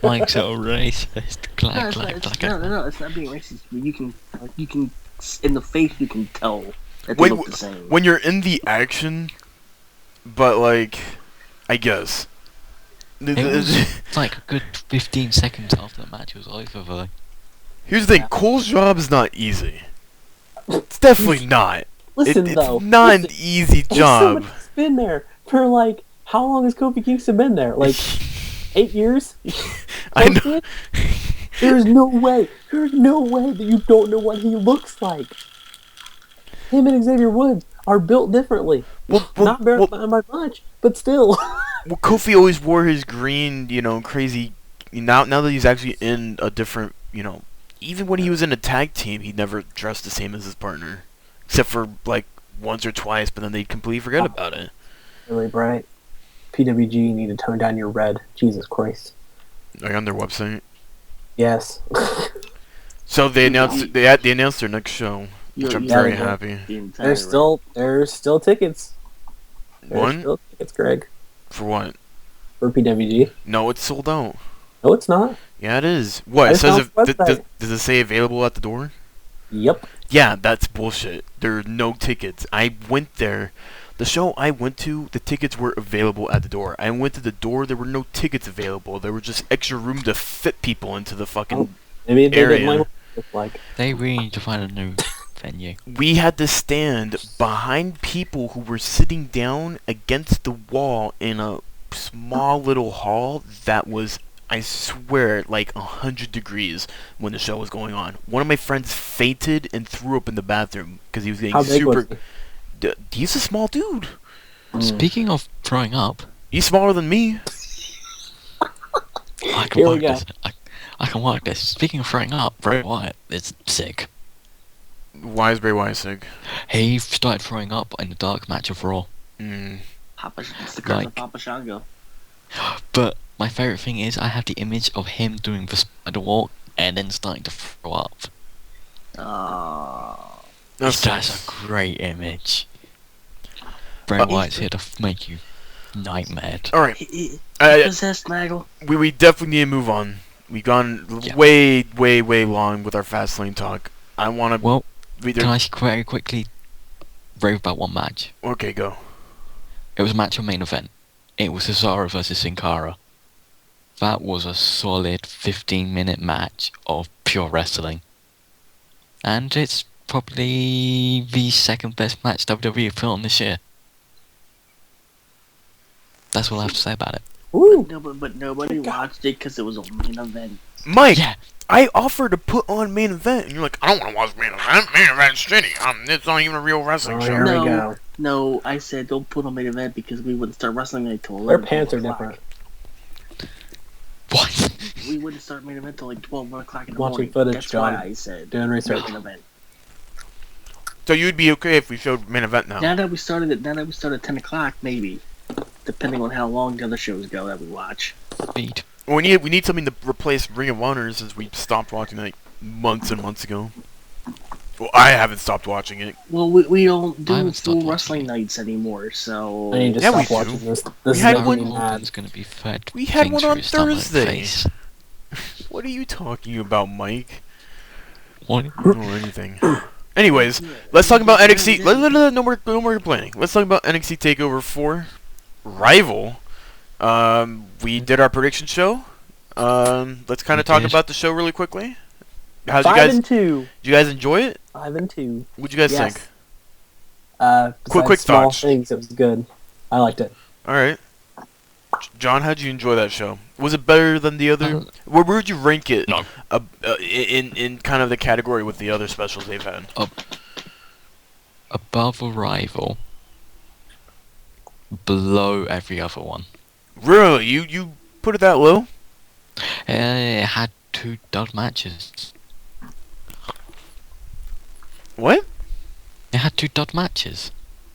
Mike's so racist. No, it's not being racist. You can in the face you can tell that they look the same. When you're in the action, but like, I guess. It was like a good 15 seconds after the match was over, though. Here's the thing, Cole's job is not easy. It's definitely not. Listen, it's though. not an easy job. He's been there for like, how long has Kofi Kingston been there? Like, 8 years? I know. There's no way that you don't know what he looks like. Him and Xavier Woods are built differently. Not by much, but still. Well, Kofi always wore his green, crazy. Now that he's actually in a different, even when he was in a tag team, he never dressed the same as his partner, except for like once or twice. But then they'd completely forget about it. Really bright. PWG, you need to tone down your red. Jesus Christ. Are you on their website? Yes. So they announced their next show, which I'm very happy. There's still tickets. One? Still tickets, Greg. For what? For PWG. No, it's sold out. No, it's not. Yeah, it is. What? It says does it say available at the door? Yep. Yeah, that's bullshit. There are no tickets. I went there. The show I went to, the tickets were available at the door. I went to the door, there were no tickets available. There was just extra room to fit people into the fucking maybe they area. didn't like. They really need to find a new venue. We had to stand behind people who were sitting down against the wall in a small little hall that was, I swear, like 100 degrees when the show was going on. One of my friends fainted and threw up in the bathroom because he was getting super... He's a small dude. Speaking of throwing up, he's smaller than me. I can work this. I can work this. Speaking of throwing up, Bray Wyatt is sick. Why is Bray Wyatt sick? He started throwing up in the dark match of Raw. It's the curse of Papa Shango. But my favourite thing is I have the image of him doing the spider walk and then starting to throw up. That's a great image. Bray Wyatt's here to make you nightmared. All right. He possessed Nagel. We definitely need to move on. We've gone way long with our fast lane talk. I want to. Well, can I very quickly rave about one match? Okay, go. It was a match of main event. It was Cesaro versus Sin Cara. That was a solid 15-minute match of pure wrestling. And it's probably the second best match WWE have put on this year. That's all I have to say about it. But nobody watched it because it was a main event. Mike, I offered to put on main event, and you're like, I don't want to watch main event. Main event's shitty. It's not even a real wrestling show. No, I said don't put on main event because we wouldn't start wrestling until 11. Their pants are different. What? We wouldn't start main event until like 12, 1 o'clock in the Watching morning. footage, That's John. why I said Doing research. main event. So you'd be okay if we showed main event now? Now that we started at 10 o'clock, maybe, depending on how long the other shows go that we watch. Speed. We need something to replace Ring of Honor since we stopped watching like months and months ago. Well, I haven't stopped watching it. Well, we don't do full wrestling nights anymore, so... I need to stop watching this. This had is one. making me mad. Gonna be fed. We had one on things through his Thursday. stomach What are you talking about, Mike? What? Or anything. Anyways, let's talk about NXT. No more complaining. Let's talk about NXT Takeover 4 Rival. We did our prediction show. Let's kind of talk about the show really quickly. How'd you guys? 5 and 2. Did you guys enjoy it? 5 and 2. What'd you guys think? Quick small thoughts. things. It was good. I liked it. All right. John, how'd you enjoy that show? Was it better than the other? Where would you rank it? No. In kind of the category with the other specials they've had. Above Arrival. Below every other one. Really? You put it that low? It had 2 dud matches. What? It had 2 dud matches.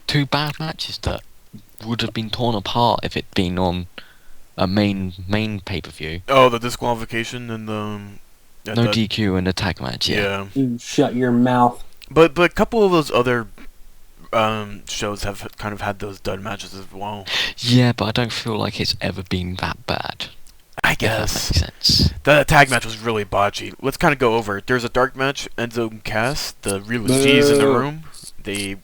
2 bad matches that would have been torn apart if it'd been on a main pay-per-view. Oh, the disqualification and the... No DQ and the tag match, yeah. You shut your mouth. But a couple of those other shows have kind of had those dud matches as well. Yeah, but I don't feel like it's ever been that bad. I guess. If that makes sense. The tag match was really botchy. Let's kind of go over it. There's a dark match. Enzo and Cass, the realest G's in the room. They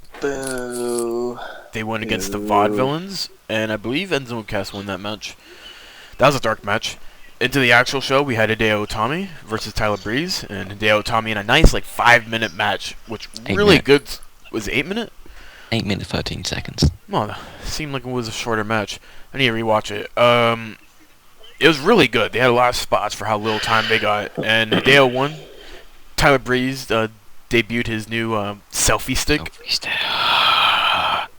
went against the Vaudevillains, and I believe Enzo and Cass won that match. That was a dark match. Into the actual show, we had Hideo Itami versus Tyler Breeze, and Hideo Itami in a nice 5-minute match, which really good. Was it 8 minute? 8 minutes 13 seconds. No, seemed like it was a shorter match. I need to rewatch it. It was really good. They had a lot of spots for how little time they got, and Hideo won. Tyler Breeze debuted his new selfie stick.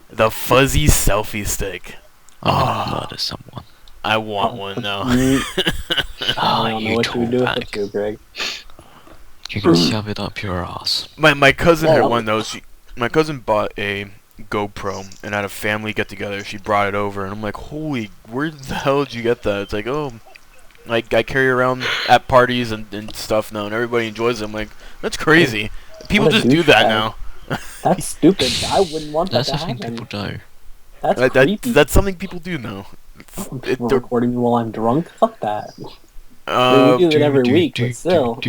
The fuzzy selfie stick. I'm gonna murder someone. I want one now. I don't know what you would do with it too, Greg. You can shove it up your ass. My cousin had one though. My cousin bought a GoPro and at a family get together she brought it over and I'm like, holy, where the hell did you get that? It's like, oh, like I carry around at parties and stuff now and everybody enjoys it. I'm like, that's crazy. People just do that now. That's stupid. I wouldn't want that to happen. That's something people do. That's creepy. That's something people do now. They're recording me while I'm drunk? Fuck that. We do it every week, but still.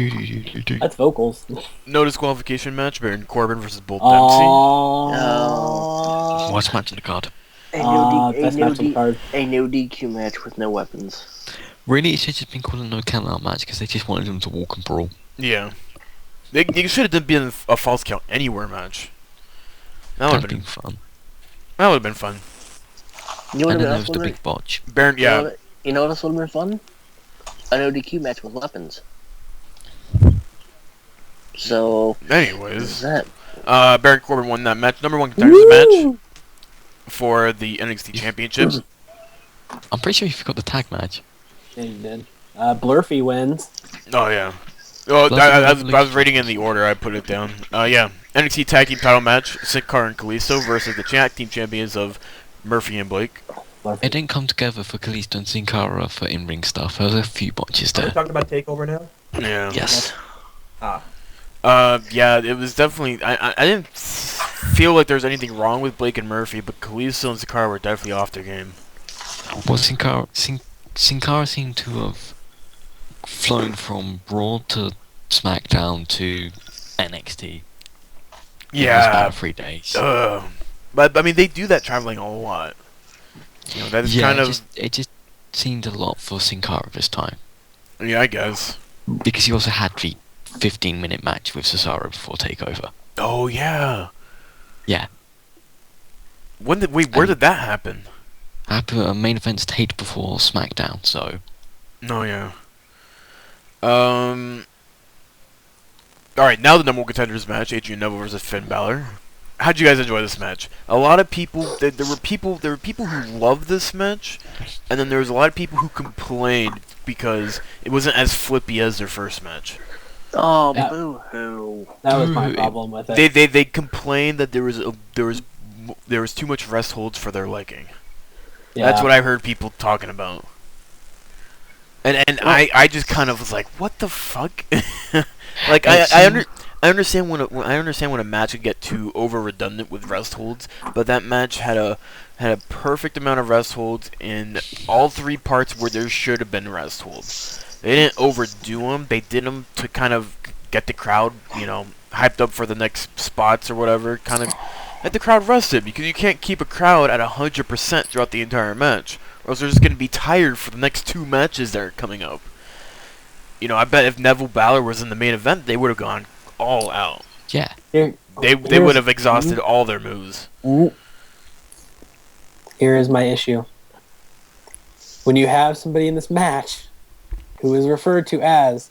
That's vocals. No disqualification match, Baron Corbin versus Bull Dempsey. What's match in the card? A no DQ match with no weapons. Really, it should have been called a no count-out match because they just wanted them to walk and brawl. Yeah. They should have been a false count anywhere match. That would have been fun. That would have been fun. You know and what then there else was the big botch. Baron, yeah. You know what else would have been fun? A no DQ match with weapons. So. Anyways. That? Baron Corbin won that match. Number 1 contenders match for the NXT Championship. I'm pretty sure you forgot the tag match. Yeah, you did. Blurfy wins. Oh, yeah. Oh, I was rating in the order I put it down. Yeah. NXT Tag Team Title match: Sin Cara and Kalisto versus the Tag Team Champions of Murphy and Blake. It didn't come together for Kalisto and Sin Cara for in-ring stuff. There was a few botches Are we there. talking about Takeover now? Yeah. Yes. Yeah, it was definitely. I didn't feel like there was anything wrong with Blake and Murphy, but Kalisto and Sin Cara were definitely off their game. Well, Sin Cara seemed to have flown from Raw to SmackDown to NXT. In a span of 3 days. But I mean, they do that traveling a lot. You know, that is kind of. It just seemed a lot for Sin Cara this time. Yeah, I guess. Because he also had the 15-minute match with Cesaro before Takeover. Oh yeah. Yeah. Where did that happen? Main event's taped before SmackDown, so. Oh yeah. Alright, now the number one contenders match: Adrian Neville versus Finn Balor. How'd you guys enjoy this match? A lot of people, there were people who loved this match, and then there was a lot of people who complained because it wasn't as flippy as their first match. Oh, boo-hoo. That was my problem with it. They complained that there was too much rest holds for their liking. Yeah. That's what I heard people talking about. And I just kind of was like, what the fuck? Like I understand when a match could get too over redundant with rest holds, but that match had a perfect amount of rest holds in all three parts where there should have been rest holds. They didn't overdo them. They did them to kind of get the crowd, you know, hyped up for the next spots or whatever. Kind of get the crowd rested, because you can't keep a crowd at 100% throughout the entire match, or else they're just gonna be tired for the next 2 matches that are coming up. You know, I bet if Neville Balor was in the main event, they would have gone all out. Yeah. They would have exhausted all their moves. Here is my issue. When you have somebody in this match who is referred to as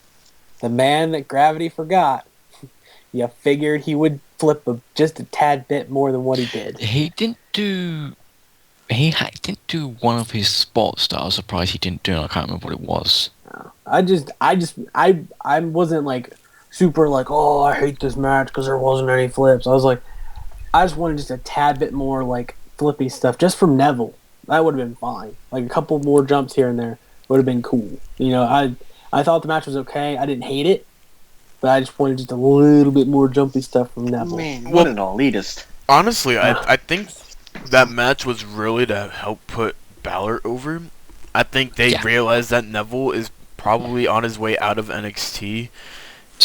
the man that gravity forgot, you figured he would flip just a tad bit more than what he did. He didn't do one of his spots that I was surprised he didn't do, and I can't remember what it was. I wasn't like super like, oh, I hate this match because there wasn't any flips. I was like, I just wanted just a tad bit more like flippy stuff just from Neville. That would have been fine. Like a couple more jumps here and there would have been cool. You know, I thought the match was okay. I didn't hate it, but I just wanted just a little bit more jumpy stuff from Neville. Man, what an elitist. Honestly, I think that match was really to help put Balor over. I think they realized that Neville is probably on his way out of NXT.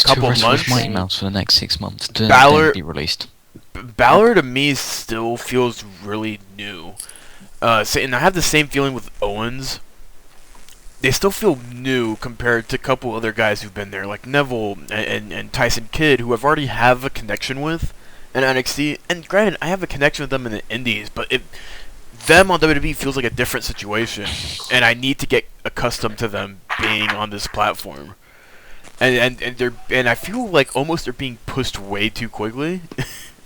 Couple months. Mighty Mouse for the next 6 months to Balor be released. Balor to me still feels really new. And I have the same feeling with Owens. They still feel new compared to a couple other guys who've been there, like Neville and Tyson Kidd, who I've already have a connection with in NXT. And granted, I have a connection with them in the Indies, but them on WWE feels like a different situation, and I need to get accustomed to them being on this platform. And I feel like almost they're being pushed way too quickly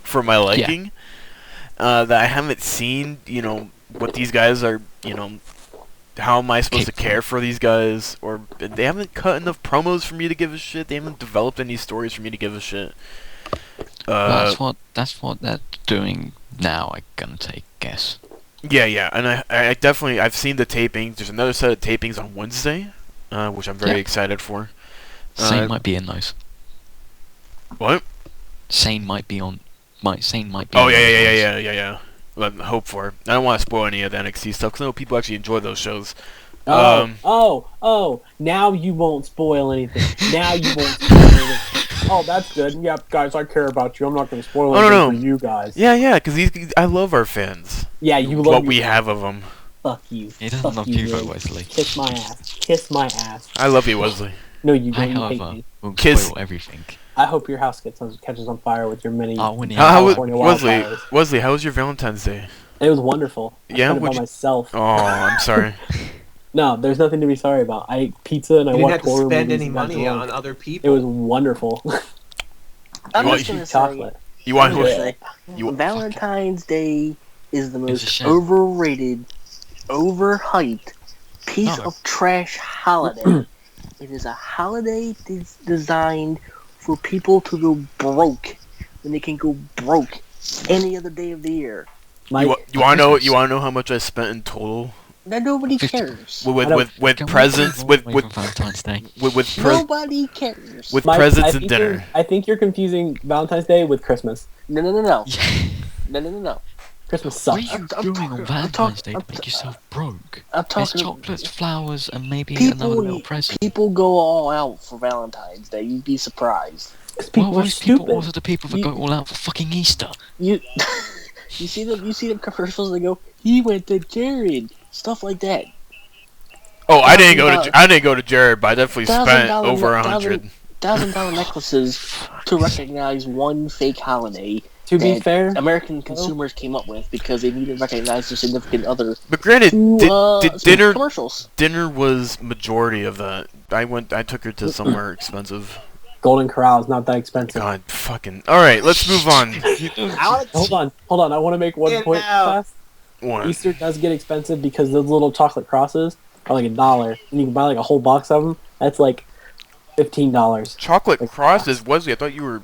for my liking. That I haven't seen, you know, what these guys are, you know, how am I supposed to care for these guys? Or they haven't cut enough promos for me to give a shit. They haven't developed any stories for me to give a shit. That's what they're doing now. I'm gonna guess. Yeah, and I definitely I've seen the tapings. There's another set of tapings on Wednesday, which I'm very excited for. Sane might be in those. What? Sane might be on. Sane might be. Oh yeah. Hope for it. I don't want to spoil any of the NXT stuff because I know people actually enjoy those shows. Oh! Now you won't spoil anything. Now you won't spoil anything. Oh, that's good. Yeah, guys, I care about you. I'm not going to spoil anything for you guys. Yeah, because I love our fans. Yeah, you love what we have of them. Fuck you. He doesn't love you though, Wesley. Kiss my ass. Kiss my ass. I love you, Wesley. No, you don't. I, You hate however, me. will Kiss. spoil everything. I hope your house catches on fire with your mini California wildfires. Wesley, how was your Valentine's Day? It was wonderful. I spent it by myself. Oh, I'm sorry. No, there's nothing to be sorry about. I ate pizza and I watched horror movies. You didn't have to spend any money on other people. It was wonderful. I'm just gonna say, chocolate. You want Valentine's Day is the most overrated, overhyped piece of trash holiday. It is a holiday designed for people to go broke when they can go broke any other day of the year. You want to know how much I spent in total? That nobody cares. With presents, with Valentine's Day. Nobody cares. With Mike, presents and dinner. I think you're confusing Valentine's Day with Christmas. No. No. Christmas What sucks. are you doing on Valentine's Day to make yourself broke? There's chocolates, flowers, and maybe another little present. People go all out for Valentine's Day. You'd be surprised. People are those stupid. people also the people that go all out for fucking Easter. You see them commercials that go, he went to Jared, stuff like that. Oh, I didn't go to Jared, but I definitely spent over $100. $1,000 necklaces to recognize one fake holiday. To be fair, American consumers came up with because they needed to recognize their significant other. But granted, dinner commercials. Dinner was majority of that. I took her to somewhere expensive. Golden Corral is not that expensive. God, fucking. All right, let's move on. Hold on. I want to make one point fast. What? Easter does get expensive because those little chocolate crosses are like $1, and you can buy like a whole box of them. That's like $15. Chocolate crosses, Wesley. I thought you were.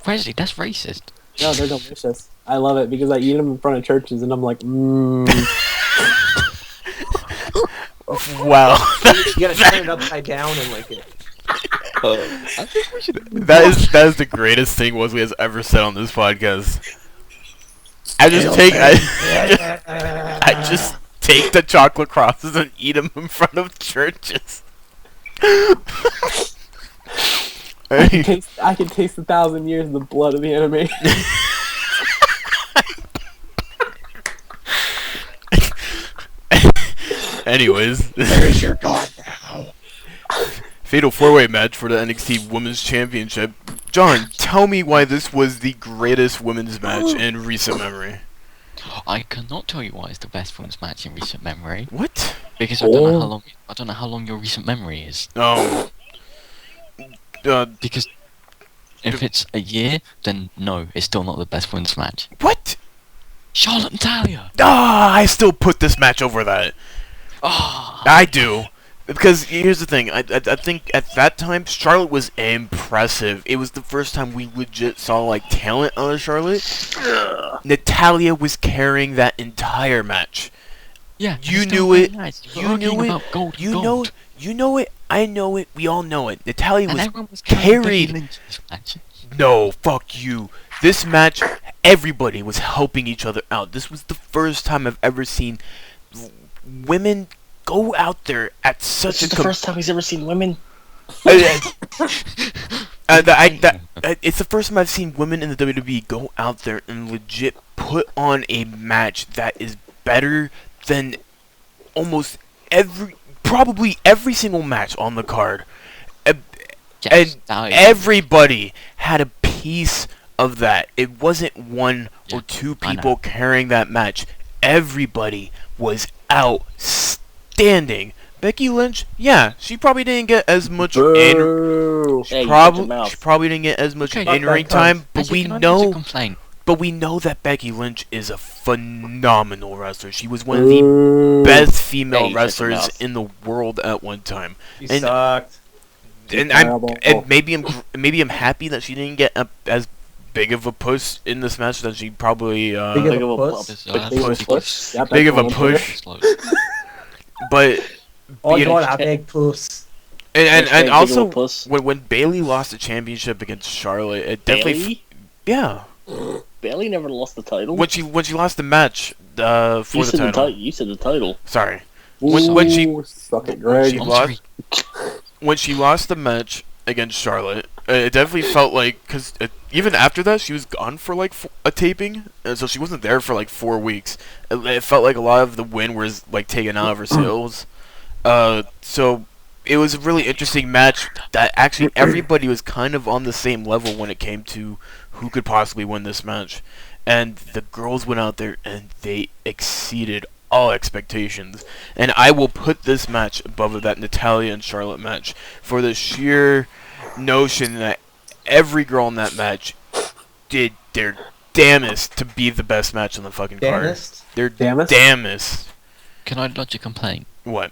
Wesley, that's racist. No, they're delicious. I love it because I eat them in front of churches, and I'm like, Wow. You gotta turn it upside down and like it. I think we should. That is the greatest thing Wesley has ever said on this podcast. I just take the chocolate crosses and eat them in front of churches. I can taste 1,000 years of the blood of the enemy. Anyways, There's your God now. Fatal 4-way match for the NXT Women's Championship. John, tell me why this was the greatest women's match in recent memory. I cannot tell you why it's the best women's match in recent memory. What? Because I don't know how long your recent memory is. Because if it's a year, then no, it's still not the best women's match. What? Charlotte and Talia. I still put this match over that. I do. Because here's the thing, I think at that time, Charlotte was impressive. It was the first time we legit saw, like, talent on Charlotte. Natalia was carrying that entire match. Yeah, You knew it. You knew it. Gold, You know it. I know it. We all know it. Natalia was carried. carried. No, fuck you. This match, everybody was helping each other out. This was the first time I've ever seen women go out there at such This is the first time he's ever seen women. It's the first time I've seen women in the WWE go out there and legit put on a match that is better than probably every single match on the card. And everybody had a piece of that. It wasn't one or two people carrying that match. Everybody was outstanding. Becky Lynch, yeah, she probably didn't get as much she probably didn't get as much in-ring time, but we know that Becky Lynch is a phenomenal wrestler. She was one of the best female wrestlers in the world at one time. She sucked. And maybe I'm happy that she didn't get as big of a push in this match than she probably Big of a push. big of a push. But Oh, you want a big puss. And also when Bayley lost the championship against Charlotte, it definitely Bayley never lost the title. When she lost the match for the title. You said the title. Sorry. When she lost the match against Charlotte, it definitely felt like, because even after that she was gone for like a taping, and so she wasn't there for like 4 weeks. It felt like a lot of the win was like taken out of her sales. So it was a really interesting match that actually everybody was kind of on the same level when it came to who could possibly win this match. And the girls went out there and they exceeded all expectations. And I will put this match above that Natalia and Charlotte match for the sheer notion that every girl in that match did their damnest to be the best match on the fucking card. Their damnest. Can I lodge a complaint? What?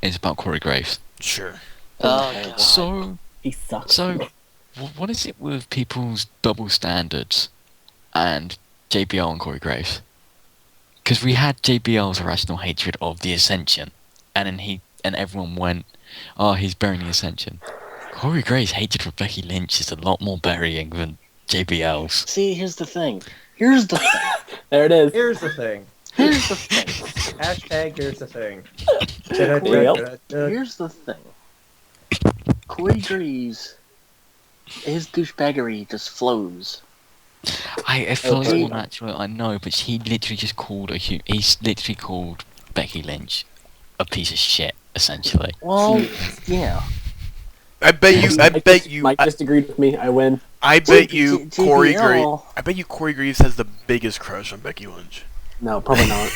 It's about Corey Graves. Sure. Oh, So he sucks. So What is it with people's double standards and JBL and Corey Graves? Because we had JBL's irrational hatred of the Ascension, and then everyone went, "Oh, he's burying the Ascension." Corey Graves' hatred for Becky Lynch is a lot more burying than JBL's. See, here's the thing. There it is. Here's the thing. Here's the thing. Hashtag here's the thing. Here's the thing. Corey Graves, his douchebaggery just flows. I feel it's more natural, I know, but he literally just called he's literally called Becky Lynch a piece of shit, essentially. Well, yeah. I bet you. Mike disagreed with me. I win. I bet you Corey Graves. JBL. I bet you Corey Graves has the biggest crush on Becky Lynch. No, probably not.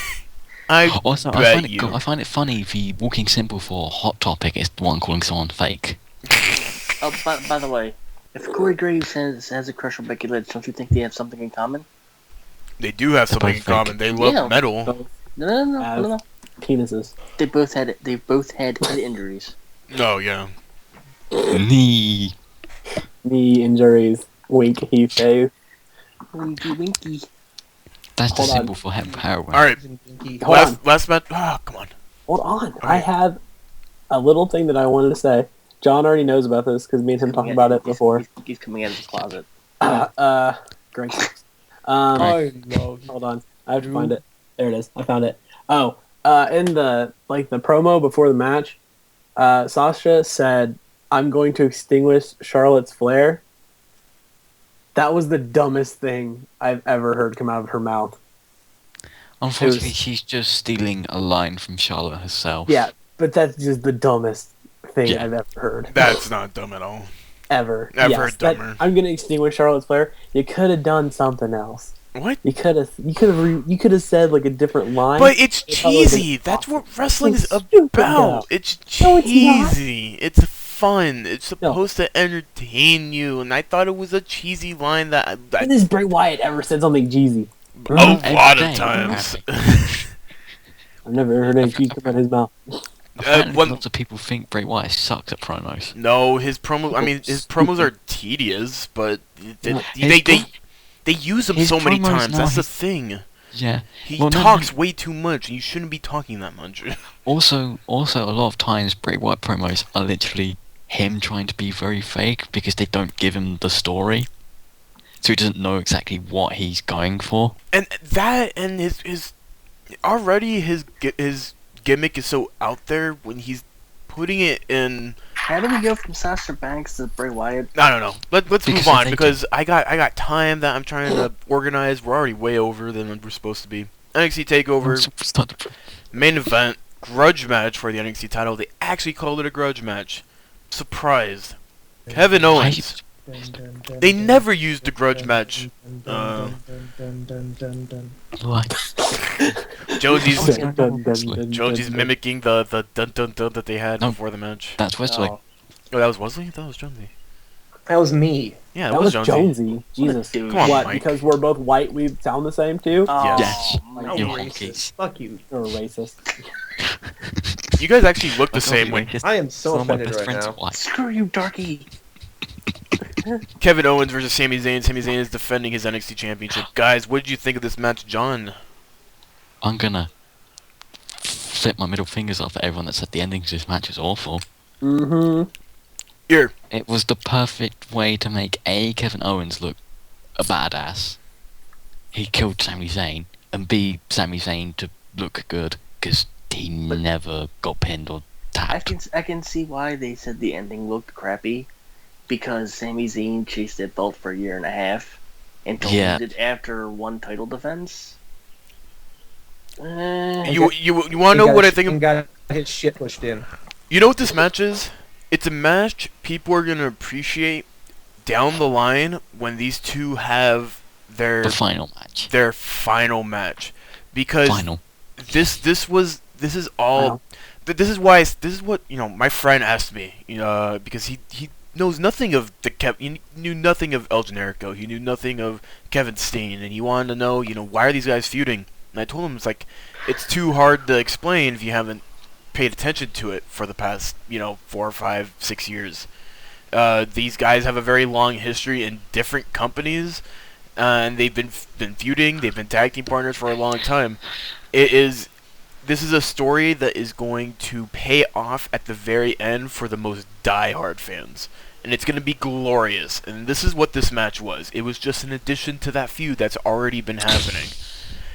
Also, I find it funny the walking symbol for Hot Topic is the one calling someone fake. Oh, by the way, if Corey Graves has a crush on Becky Lynch, don't you think they have something in common? They do have something in common. They love metal. No. Penises. They both had head injuries. Oh yeah. Knee. Knee injuries. Wink, he says. Winky winky. That's the Hold on. symbol for heroin. All right. Hold on. Last match. Oh, come on. Hold on. I have a little thing that I wanted to say. John already knows about this because me and him talked about it before. He's coming out of his closet. Great. Hold on. I have to find it. There it is. I found it. Oh, in the promo before the match, Sasha said, "I'm going to extinguish Charlotte's flare." That was the dumbest thing I've ever heard come out of her mouth. Unfortunately, she's just stealing a line from Charlotte herself. Yeah, but that's just the dumbest thing I've ever heard. That's not dumb at all. Ever. I've heard dumber. I'm gonna extinguish Charlotte's flare. You could have done something else. What? You could have said like a different line. But it's cheesy. That's what wrestling is about. It's cheesy. It's fun. It's supposed to entertain you, and I thought it was a cheesy line that. When has Bray Wyatt ever said something cheesy? A lot of times. I've never heard anything come out of his mouth. Lots of people think Bray Wyatt sucks at promos. No, his promos are tedious, but they use him so many times. That's the thing. Yeah. He talks way too much, and you shouldn't be talking that much. Also, a lot of times Bray Wyatt promos are literally him trying to be very fake because they don't give him the story, so he doesn't know exactly what he's going for. And his gimmick is so out there when he's putting it in. How do we go from Sasha Banks to Bray Wyatt? I don't know. Let's move on because I got time that I'm trying to organize. We're already way over than we're supposed to be. NXT Takeover main event grudge match for the NXT title. They actually called it a grudge match. Surprised. Kevin Owens. They never used the grudge match. Jonesy's mimicking the dun dun dun that they had before the match. That's Wesley. Oh, that was Wesley? That was Jonesy. That was me. Yeah, that was Jonesy. Jesus. Come on, what? Mike. Because we're both white, we sound the same too? Yes. You're racist. Fuck you. You're a racist. You guys actually look the same way. I am so offended right now. Screw you, darky. Kevin Owens versus Sami Zayn. Sami Zayn is defending his NXT Championship. Guys, what did you think of this match, John? I'm gonna flip my middle fingers off at everyone that said the ending to this match was awful. Mm-hmm. Here. It was the perfect way to make A, Kevin Owens look a badass. He killed Sami Zayn, and B, Sami Zayn to look good, because he never got pinned or tapped. I can see why they said the ending looked crappy, because Sami Zayn chased that belt for a year and a half, and deleted it after one title defense. You want to know what I think? Got his shit pushed in. You know what this match is? It's a match people are gonna appreciate down the line when these two have their final match. Their final match, because this is what my friend asked me, because he knows nothing of he knew nothing of El Generico, he knew nothing of Kevin Steen, and he wanted to know, why are these guys feuding? And I told him it's too hard to explain if you haven't paid attention to it for the past 4, 5, 6 years. These guys have a very long history in different companies, and they've been feuding. They've been tag team partners for a long time. This is a story that is going to pay off at the very end for the most die-hard fans. And it's going to be glorious. And this is what this match was. It was just an addition to that feud that's already been happening.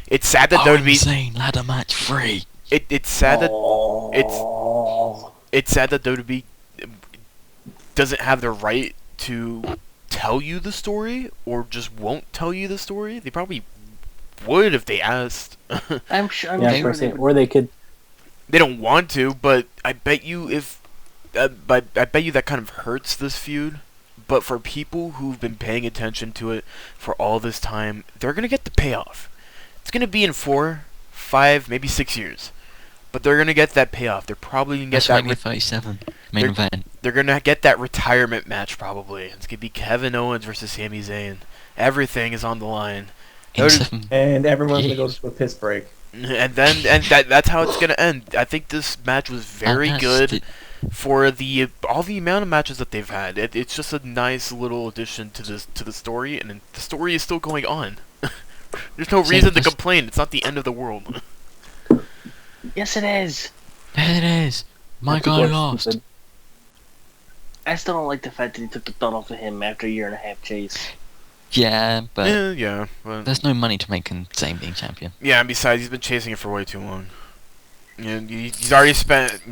It's sad that WWE... Insane ladder match 3. It's sad that... It's sad that WWE doesn't have the right to tell you the story, or just won't tell you the story. They probably would if they asked. I'm sure. Or they could. They don't want to, but I bet you I bet you that kind of hurts this feud. But for people who've been paying attention to it for all this time, they're gonna get the payoff. It's gonna be in 4, 5, maybe 6 years, but they're gonna get that payoff. They're probably gonna get that. 37 main event. They're gonna get that retirement match probably. It's gonna be Kevin Owens versus Sami Zayn. Everything is on the line. And everyone's gonna go to a piss break. And that's how it's gonna end. I think this match was very good for all the amount of matches that they've had. It's just a nice little addition to the story, and the story is still going on. There's no reason to complain. It's not the end of the world. Yes, it is. Yes, it is. My guy lost. I still don't like the fact that he took the thought off of him after a year and a half chase. Yeah, but but there's no money to make him Zayn being champion. Yeah, and besides, he's been chasing it for way too long. He's already spent,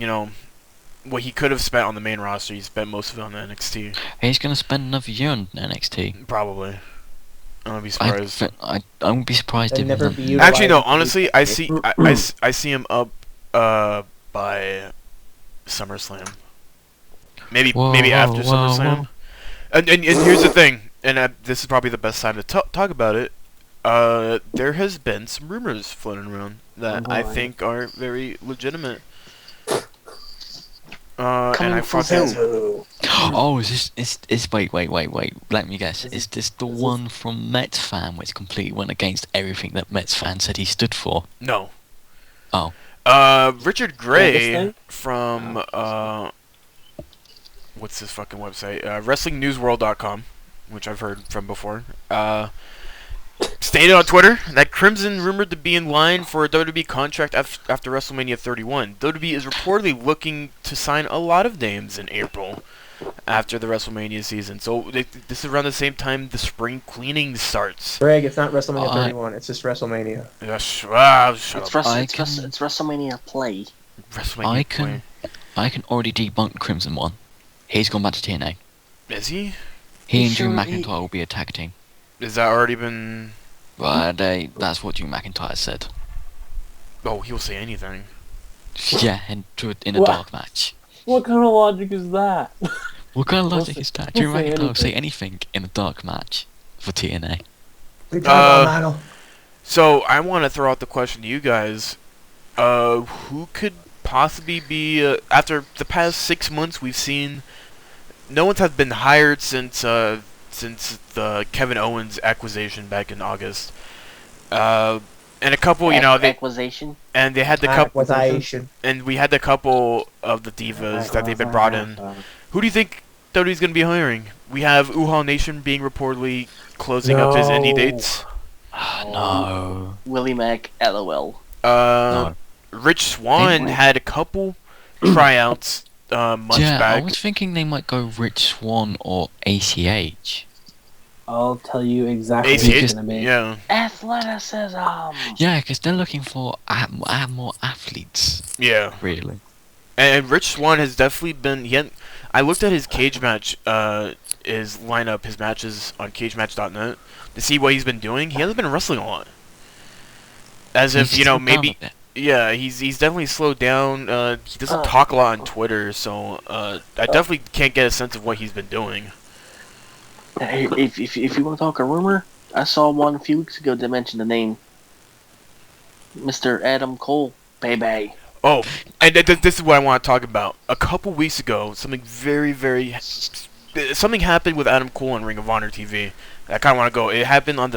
what he could have spent on the main roster. He spent most of it on the NXT. He's gonna spend another year on NXT. Probably. I wouldn't be surprised. I won't be surprised if Actually, no. Honestly, I see him up by SummerSlam. Maybe after SummerSlam. And here's the thing, and this is probably the best time to talk about it. There has been some rumors floating around that I think are very legitimate. And I thought Oh, is wait. Let me guess. Is this the one from Mets fan which completely went against everything that Mets fan said he stood for? No. Oh. Richard Gray from what's this fucking website? WrestlingNewsWorld.com, which I've heard from before. Stated on Twitter that Crimson rumored to be in line for a WWE contract after WrestleMania 31. WWE is reportedly looking to sign a lot of names in April after the WrestleMania season. So this is around the same time the spring cleaning starts. Greg, it's not WrestleMania 31. It's just WrestleMania. It's WrestleMania play. I can already debunk Crimson one. He's gone back to TNA. Is he? He and Drew McIntyre will be a tag team. Is that already been... Well, that's what Drew McIntyre said. Oh, he'll say anything. Yeah, in a dark match. What kind of logic is that? What kind of logic is that? Drew McIntyre will say anything in a dark match for TNA. So, I want to throw out the question to you guys. Who could possibly be... after the past 6 months, we've seen... No one's have been hired since the Kevin Owens acquisition back in August. And a couple, acquisition. And they had the couple, and we had the couple of the divas that they've been brought in. Who do you think WWE's going to be hiring? We have Uhaa Nation being reportedly closing up his indie dates. No. Willie Mack, LOL. No. Rich Swann had a couple tryouts months back. I was thinking they might go Rich Swann or ACH. I'll tell you exactly what it's going to be. Yeah. Athleticism. Yeah, because they're looking for more athletes. Yeah. Really. And Rich Swann has definitely been... I looked at his cage match, his lineup, his matches on cagematch.net to see what he's been doing. He hasn't been wrestling a lot. As if, maybe... Yeah, he's definitely slowed down. He doesn't talk a lot on Twitter, so I definitely can't get a sense of what he's been doing. Hey, if you want to talk a rumor, I saw one a few weeks ago that mentioned the name Mr. Adam Cole, baby. Oh, and this is what I want to talk about. A couple weeks ago, something something happened with Adam Cole on Ring of Honor TV. I kind of want to go. It happened on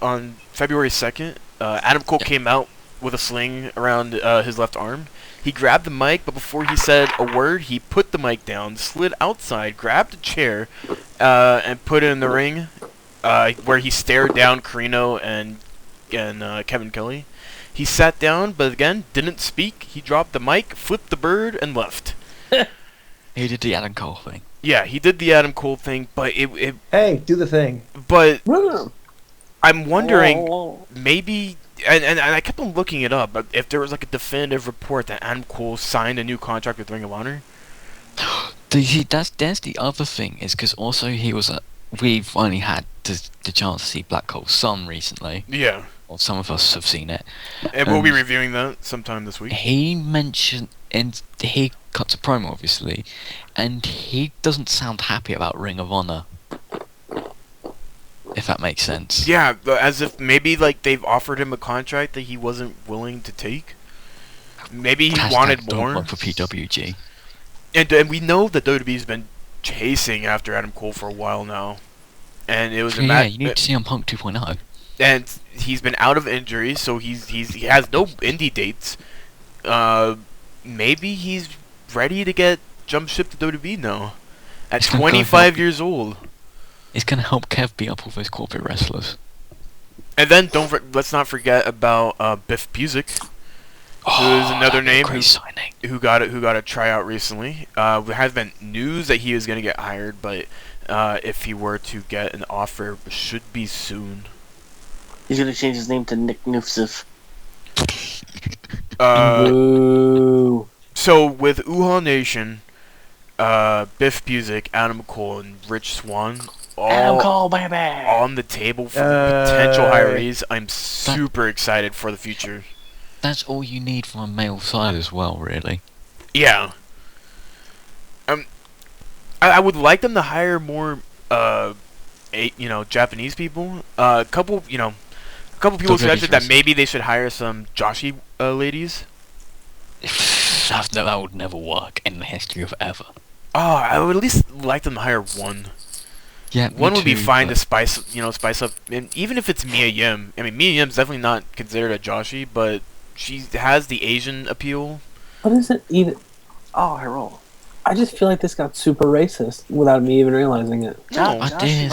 on February 2nd. Adam Cole came out with a sling around his left arm. He grabbed the mic, but before he said a word, he put the mic down, slid outside, grabbed a chair, and put it in the ring, where he stared down Carino and Kevin Kelly. He sat down, but again, didn't speak. He dropped the mic, flipped the bird, and left. He did the Adam Cole thing. Yeah, he did the Adam Cole thing, but Hey, do the thing. But No. I'm wondering, Oh. maybe, and I kept on looking it up, if there was like a definitive report that Adam Cole signed a new contract with Ring of Honor. That's the other thing, is because also he was we've only had the chance to see Black Cole's son recently. Yeah. Or some of us have seen it. And we'll be reviewing that sometime this week. He mentioned, and he cuts a promo obviously, and he doesn't sound happy about Ring of Honor. If that makes sense. Yeah, as if maybe like they've offered him a contract that he wasn't willing to take. Maybe he wanted more. Don't work for PWG. And we know that WWE's been chasing after Adam Cole for a while now. And it was a Yeah, you need to see him Punk 2.0. And he's been out of injury, so he has no indie dates. Maybe he's ready to get jump ship to WWE now. At 25 years old. It's gonna help Kev beat up all those corporate wrestlers. And then let's not forget about Biff Busick, who is another name who got a tryout recently. There has been news that he is going to get hired, but if he were to get an offer, it should be soon. He's gonna change his name to Nick Nufsif. So with Uha Nation, Biff Busick, Adam Cole, and Rich Swann Adam Cole, baby, on the table for the potential hirees, I'm super excited for the future. That's all you need from a male side as well, really. Yeah. I would like them to hire more, Japanese people. A couple people suggested that maybe they should hire some Joshi ladies. That would never work in the history of ever. Oh, I would at least like them to hire one. Yeah, one would be fine to spice up, and even if it's Mia Yim. I mean, Mia Yim's definitely not considered a Joshi, but she has the Asian appeal. What is it even? Oh, her role. I just feel like this got super racist without me even realizing it. Ching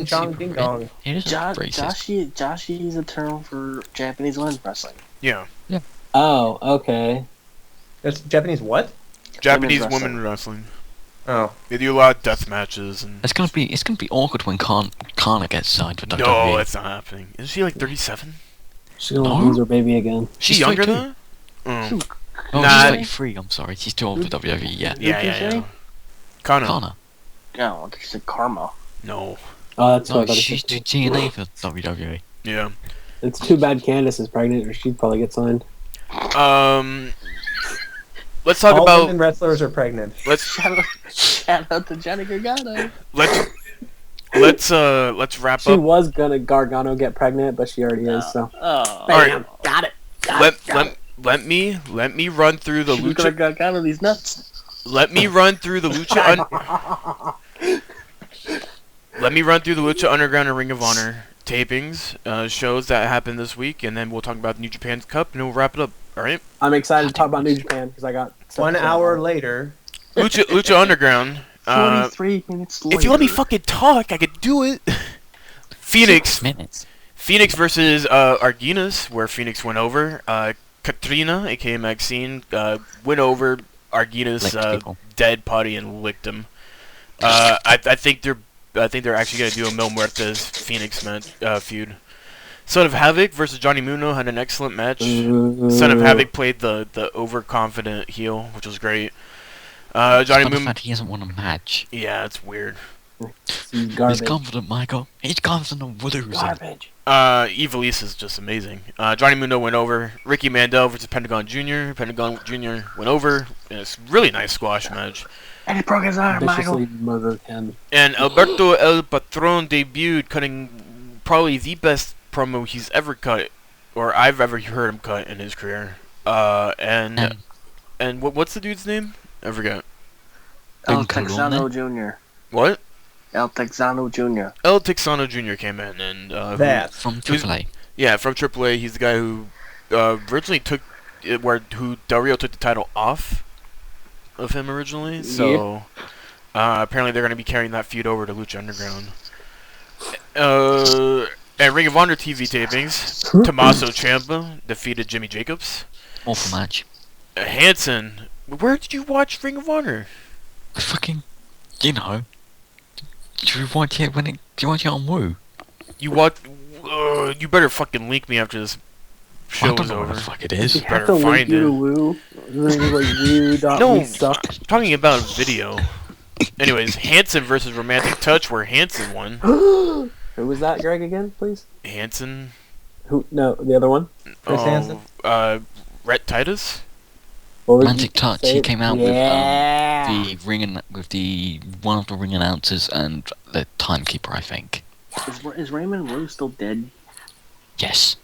chong ding dong. Joshi is a term for Japanese women's wrestling. Yeah. Yeah. Oh, okay. That's Japanese what? Japanese women wrestling. Oh. They do a lot of death matches and. It's gonna be awkward when Kana gets signed for WWE. No, it's not happening. Isn't she like 37? She's gonna lose her baby again. She's younger than her? Oh, she's 33. I'm sorry, she's too old for WWE. Yeah. Yeah. Kana. No, she said Karma. No. Oh, that's no, she's too TNA for WWE. Yeah. It's too bad Candice is pregnant, or she'd probably get signed. Let's talk All about women wrestlers are pregnant. Shout out to Johnny Gargano. Let's wrap up. She was gonna Gargano get pregnant, but she already is. So. Oh. Bam. Got it. Let me run through the lucha. Gargano these nuts. Let me run through the lucha. Let me run through the Lucha Underground and Ring of Honor tapings, shows that happened this week, and then we'll talk about New Japan's Cup, and we'll wrap it up. All right. I'm excited to talk about New Japan because I got 1 hour later. Lucha Underground. 23 minutes later. If you let me fucking talk, I could do it. Phoenix. 6 minutes. Phoenix versus Arginas, where Phoenix went over. Katrina, aka Maxine, went over Arginas' dead body and licked him. I think they're actually gonna do a Mil Muertes Phoenix feud. Son of Havoc versus Johnny Muno had an excellent match. Son of Havoc played the overconfident heel, which was great. Johnny Muno. He hasn't won a match. Yeah, it's weird. He's garbage. He's confident, Michael. He's confident with losing. Garbage. Evilise is just amazing. Johnny Muno went over. Ricky Mandel versus Pentagon Jr. Pentagon Jr. went over. It's a really nice squash match. And he broke his arm, Michael. Viciously murdered him. And Alberto El Patron debuted, cutting probably the best promo he's ever cut, or I've ever heard him cut in his career. And what's the dude's name? I forgot. El Texano Jr. What? El Texano Jr. El Texano Jr. came in and That from AAA. Yeah, from AAA. He's the guy who originally took it who Del Rio took the title off of him originally. So apparently they're going to be carrying that feud over to Lucha Underground. At Ring of Honor TV tapings, Tommaso Ciampa defeated Jimmy Jacobs. Awful match. Hanson, where did you watch Ring of Honor? Fucking, you know. Do you watch it do you watch it on Woo? You better fucking link me after this show I don't is know over. what the fuck it is. You have Better to link find you to it. Woo. Like Woo. No, We suck. I'm talking about video. Anyways, Hanson versus Romantic Touch, where Hanson won. Who was that, Greg, again, please? Hanson. Who? No, the other one. Chris Hansen? Rhett Titus. What was Romantic Touch. He came out Yeah. with one of the ring announcers and the timekeeper, I think. Is Raymond Rose still dead? Yes.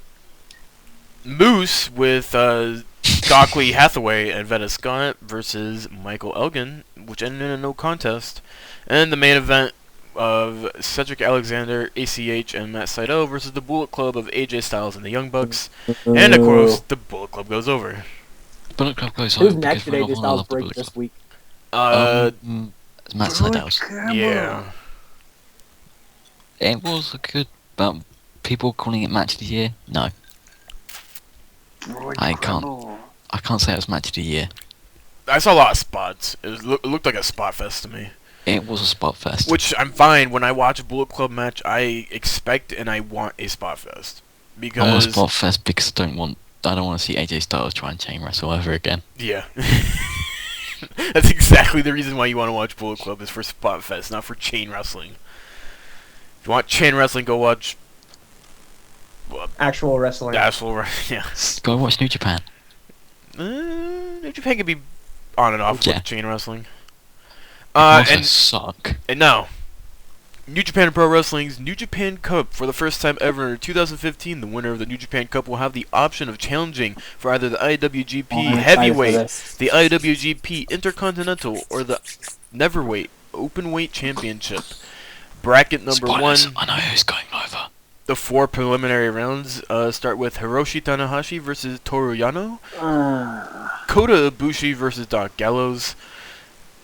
Moose with Stockley Hathaway and Veda Scott versus Michael Elgin, which ended in a no contest. And the main event of Cedric Alexander, ACH, and Matt Sydal versus the Bullet Club of AJ Styles and the Young Bucks. And of course, the Bullet Club goes over. Bullet Club goes Who's over next because today? Ring of Just Honor I'll love the break Bullet this Club. week. Matt Sydal's. Yeah. It was a good, but people calling it match of the year? No. I can't say it was match of the year. I saw a lot of spots. It looked like a spot fest to me. It was a spot fest. Which I'm fine. When I watch a Bullet Club match, I expect and I want a spot fest. I want Because a spot fest because I don't want to see AJ Styles try and chain wrestle ever again. yeah. That's exactly the reason why you want to watch Bullet Club, is for spot fest, not for chain wrestling. If you want chain wrestling, go watch Actual wrestling. yeah. Go watch New Japan. New Japan can be on and off Yeah. with chain wrestling. Also suck. And now, New Japan Pro Wrestling's New Japan Cup. For the first time ever in 2015, the winner of the New Japan Cup will have the option of challenging for either the IWGP I'm excited for Heavyweight, this. the IWGP Intercontinental, or the Neverweight Openweight Championship. Bracket number Spoilers, 1. I know who's going over. The 4 preliminary rounds start with Hiroshi Tanahashi versus Toru Yano, Kota Ibushi versus Doc Gallows,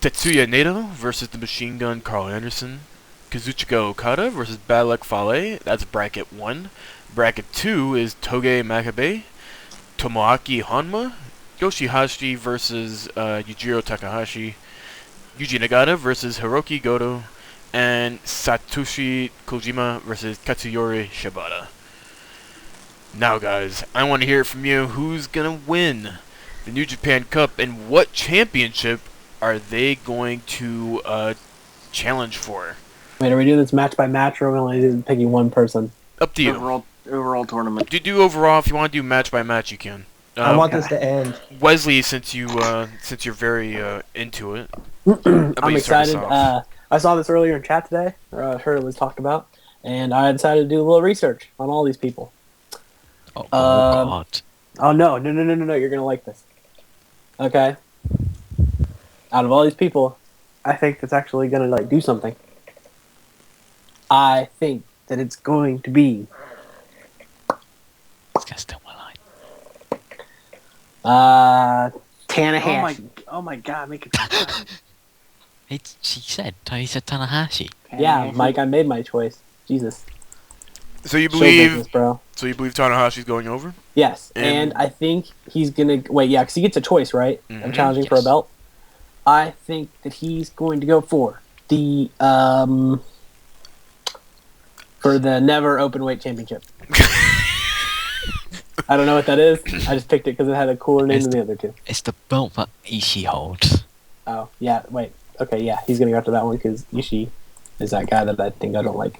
Tetsuya Naito versus the Machine Gun Carl Anderson, Kazuchika Okada versus Bad Luck Fale. That's bracket 1. Bracket 2 is Toge Makabe, Tomoaki Honma, Yoshihashi versus Yujiro Takahashi, Yuji Nagata versus Hiroki Goto, and Satoshi Kojima versus Katsuyori Shibata. Now, guys, I want to hear from you. Who's gonna win the New Japan Cup, and what championship are they going to challenge for? Wait, are we doing this match by match, or are we only picking one person? Up to you. Overall tournament. Do overall. If you want to do match by match, you can. I want this to end. Wesley, since you're very into it. I'm excited. I saw this earlier in chat today, or I heard it was talked about, and I decided to do a little research on all these people. Oh God. Oh no, you're gonna like this. Okay. Out of all these people, I think that's actually gonna do something. I think that it's going to be This guy's still my line. Tanahashi. Oh my god, make it. He said Tanahashi. Yeah, Mike, I made my choice. Jesus. So you Show believe? business, bro. So you believe Tanahashi's going over? Yes, And- and I think he's gonna wait. Yeah, because he gets a choice, right? Mhm. Of challenging for a Yes. belt. I think that he's going to go for the Never Openweight Championship. I don't know what that is. I just picked it because it had a cooler name than the other two. It's the belt that Ishii holds. Oh yeah, wait. Okay, yeah, he's gonna go after that one because Ishii is that guy that I think I don't like.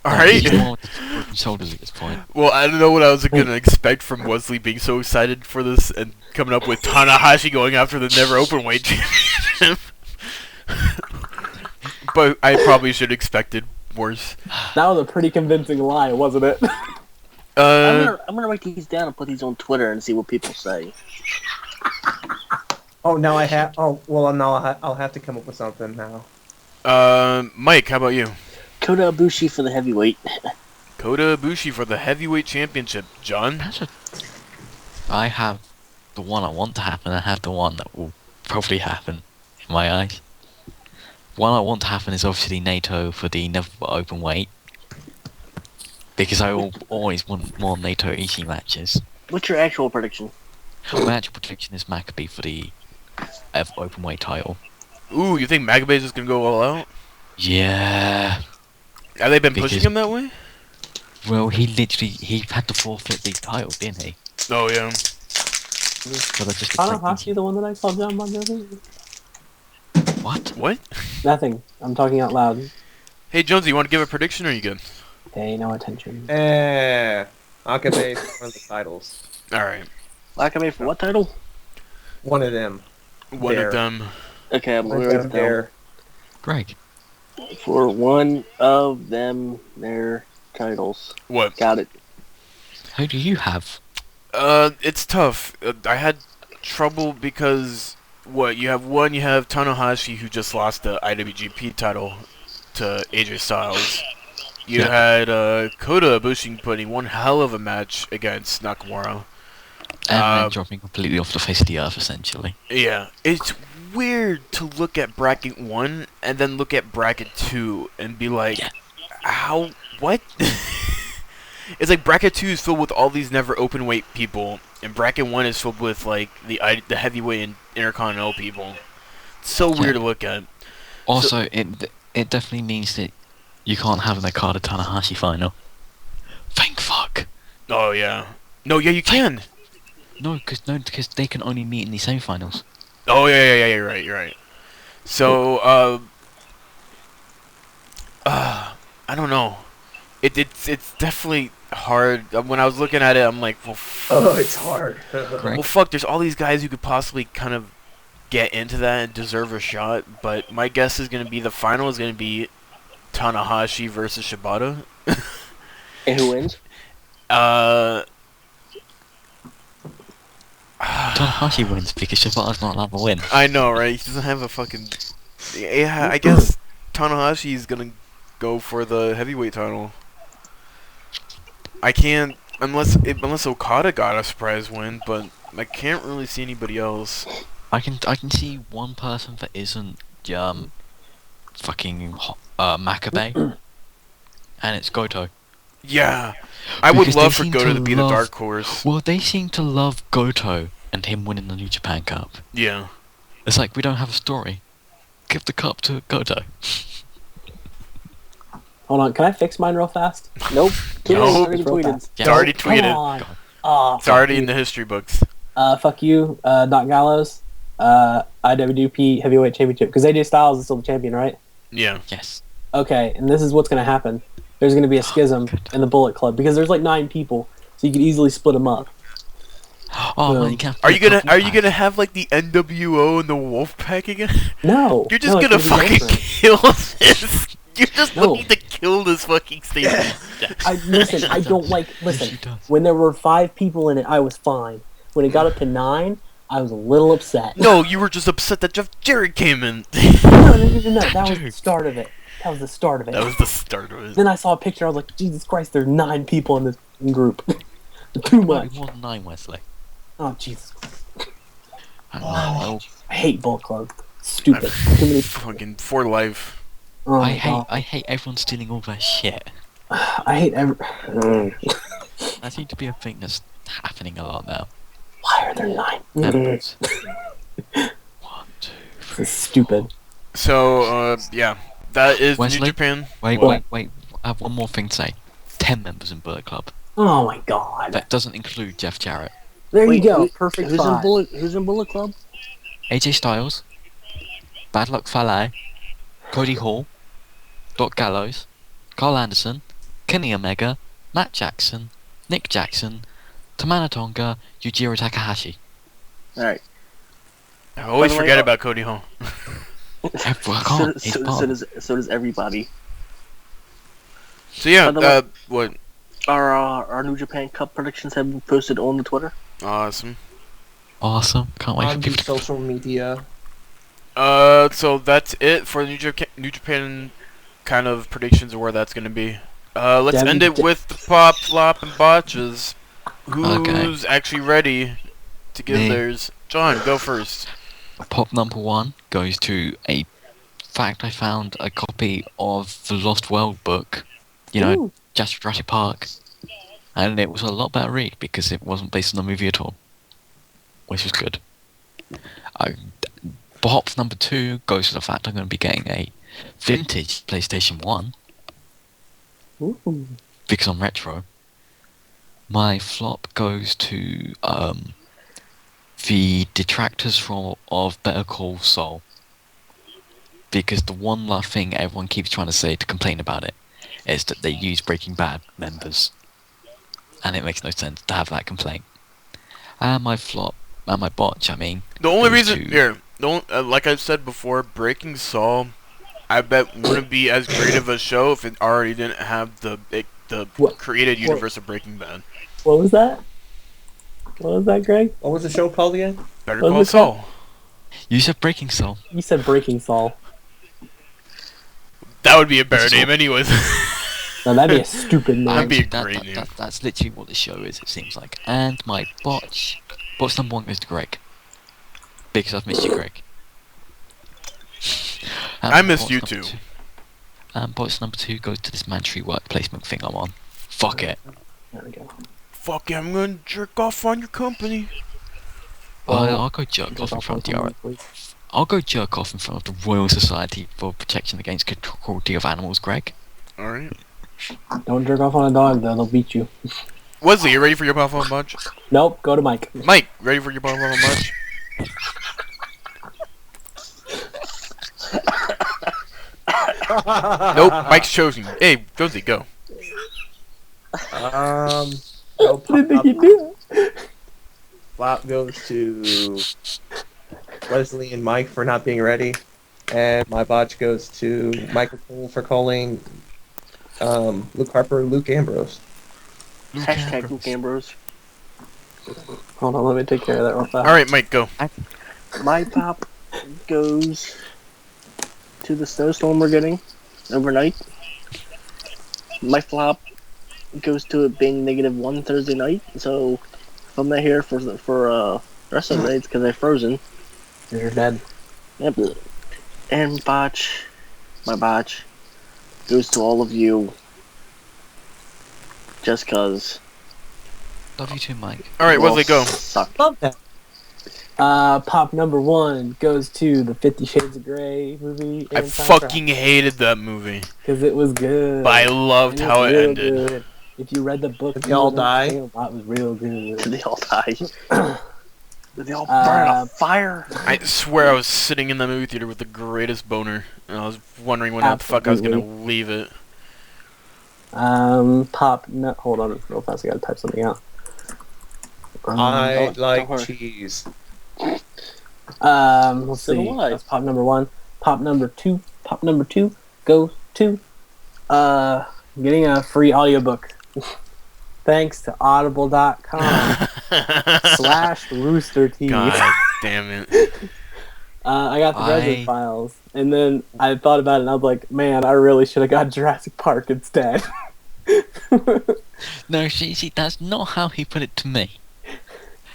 All right. He's more broken shoulders at this point. Well, I don't know what I was gonna expect from Wesley being so excited for this and coming up with Tanahashi going after the Never Openweight Championship. But I probably should have expected worse. That was a pretty convincing lie, wasn't it? Uh, I'm gonna write these down and put these on Twitter and see what people say. Oh, now I have. Oh, well, now I'll have to come up with something now. Mike, how about you? Kota Ibushi for the heavyweight. Kota Ibushi for the heavyweight championship. John? I have the one I want to happen. I have the one that will probably happen in my eyes. One I want to happen is obviously NATO for the never open weight, because I always want more NATO Ishii matches. What's your actual prediction? My actual prediction is Maccabee for the open weight title. Ooh, you think Magabe's just gonna go all out? Yeah. Have they been pushing him that way? Well, he had to forfeit the title, didn't he? Oh yeah. But I just Tanahashi, the one that I called John Bon Jovi? What? What? Nothing. I'm talking out loud. Hey Jonesy, you want to give a prediction or are you good? Pay no attention. Akabe for one of the titles. Alright. Lacame for what title? One of them. One There. of them. Okay, I'm One going of to them there. Greg. for one of them their titles. What? Got it. Who do you have? It's tough. I had trouble because you have Tanahashi who just lost the IWGP title to AJ Styles. You had Kota Ibushi putting one hell of a match against Nakamura. And then dropping completely off the face of the earth, essentially. Yeah, it's weird to look at bracket 1 and then look at bracket 2 and be like, how? What? It's like bracket 2 is filled with all these never open weight people, and bracket 1 is filled with like the heavyweight and intercontinental people. It's so weird to look at. Also, it definitely means that you can't have an Okada Tanahashi final. Thank fuck. Oh yeah. No, yeah, you can. No, because they can only meet in the semifinals. Oh yeah, you're right. So I don't know. It's definitely hard. When I was looking at it, I'm like, well, Oh, it's hard. well, fuck. There's all these guys who could possibly kind of get into that and deserve a shot. But my guess is gonna be the final is gonna be Tanahashi versus Shibata. And who wins? Tanahashi wins because Shibata's not allowed to win. I know, right? He doesn't have a fucking. Yeah, I guess Tanahashi's gonna go for the heavyweight title. I can't unless Okada got a surprise win, but I can't really see anybody else. I can see one person that isn't fucking Maccabee, and it's Goto. Yeah, I would Because love they for seem Goto to to be the love- dark horse. Well, they seem to love Goto and him winning the New Japan Cup. Yeah. It's like, we don't have a story. Give the cup to Goto. Hold on, can I fix mine real fast? Nope. No. Already tweeted. Yeah. It's already Come tweeted. on. Oh, It's already in the history books. fuck you, Doc Gallows. IWGP Heavyweight Championship. Because AJ Styles is still the champion, right? Yeah. Yes. Okay, and this is what's going to happen. There's going to be a schism in the Bullet Club. Because there's like 9 people. So you could easily split them up. Oh man, you can't. Are you gonna have like the NWO and the Wolfpack again? No. You're just no, gonna it's gonna be fucking different. kill this. You're just No. looking to kill this fucking station. Listen, I don't like... Listen, when there were 5 people in it, I was fine. When it got up to 9, I was a little upset. No, you were just upset that Jeff Jarrett came in. No, that was the start of it. That was the start of it. That was the start of it. Then I saw a picture, I was like, Jesus Christ, there's 9 people in this group. Too No, much. more than 9, Wesley. Oh, Jesus Christ. Well, I hate Bullet Club. Stupid. Too many... Fucking for life. Oh, I my God. hate everyone stealing all their shit. I hate every... That seems to be a thing that's happening a lot now. Why are there 9? Members. 1, 2, This is stupid. So, yeah. That is New Wesley? Japan. Wait. What? I have one more thing to say. 10 members in Bullet Club. Oh my God. That doesn't include Jeff Jarrett. There you go. Who- Perfect Who's in 5. Bullet Club? AJ Styles, Bad Luck Fale, Cody Hall, Doc Gallows, Carl Anderson, Kenny Omega, Matt Jackson, Nick Jackson, Tamana Tonga, Yujiro Takahashi. Alright. I always By the way, forget about Cody Hall. I can't. He's part. So does everybody. So yeah, By the way- what? Our New Japan Cup predictions have been posted on the Twitter. Awesome. Awesome. Can't wait for On the people to... social media. So that's it for the New Japan kind of predictions of where that's gonna be. Let's Damn, end it with the pop, flop, and botches. Who's actually ready to give Me. theirs? John, go first. Pop number 1 goes to a fact I found a copy of the Lost World book. You know, Ooh. just Jurassic Park. And it was a lot better read because it wasn't based on the movie at all. Which was good. Pop number 2 goes to the fact I'm going to be getting a vintage PlayStation 1. Ooh. Because I'm retro. My flop goes to the detractors of Better Call Saul. Because the one last thing everyone keeps trying to say to complain about it is that they use Breaking Bad members. And it makes no sense to have that complaint. And my botch, I mean... The only goes reason... to- Here, like I said before, Breaking Saul, I bet wouldn't be as great of a show if it already didn't have the created universe of Breaking Bad. What was that? What was that, Greg? What was the show called again? Better What Call was it Saul. You said Breaking Saul. You said Breaking Saul. That would be a better This is name anyways. No, that'd be a stupid name. That'd be a That- great that- name. that- that's literally what the show is, it seems like. And my botch number 1 goes to Greg. Because I've missed you, Greg. And I missed botch you number too. 2 And botch number 2 goes to this mandatory work placement thing I'm on. Fuck it. There we go. Fuck yeah, I'm gonna jerk off on your company. I'll go jerk off in front of the I'll go jerk off in front of the Royal Society for Protection Against Cruelty of Animals, Greg. Alright. Don't jerk off on a dog, though. They'll beat you. Wesley, you ready for your powerful bunch? Nope, go to Mike. Mike, ready for your powerful bunch? Nope, Mike's chosen. Hey, Jonesy, go. No What did he do? flop goes to Wesley and Mike for not being ready, and my botch goes to Michael Cole for calling Luke Harper Luke Ambrose. Hashtag Luke Ambrose. Hold on, let me take care of that real fast. Alright, Mike, go. My pop goes to the snowstorm we're getting overnight. My flop goes to it being -1 Thursday night. So if I'm not here for the rest of the night, it's because I've frozen. You're dead. Yep. And my botch goes to all of you. Just cause. Love you too, Mike. Alright, Wesley, go. Suck. Love that. Pop number 1 goes to the 50 Shades of Grey movie. I fucking hated that movie. Because it was good. But I loved how it real ended. good. If you read the book, Did they all die? It was real good. Did they all die? Did they all burn in a fire? I swear I was sitting in the movie theater with the greatest boner, and I was wondering when the fuck I was gonna leave it. Hold on real fast, I gotta type something out. I don't like worry. cheese. Let's So see. do I. That's pop number 1. Pop number 2 goes to getting a free audiobook. Thanks to audible.com/roosterteeth. God damn it. I got the Resident Files, and then I thought about it, and I was like, man, I really should have got Jurassic Park instead. No, see, that's not how he put it to me.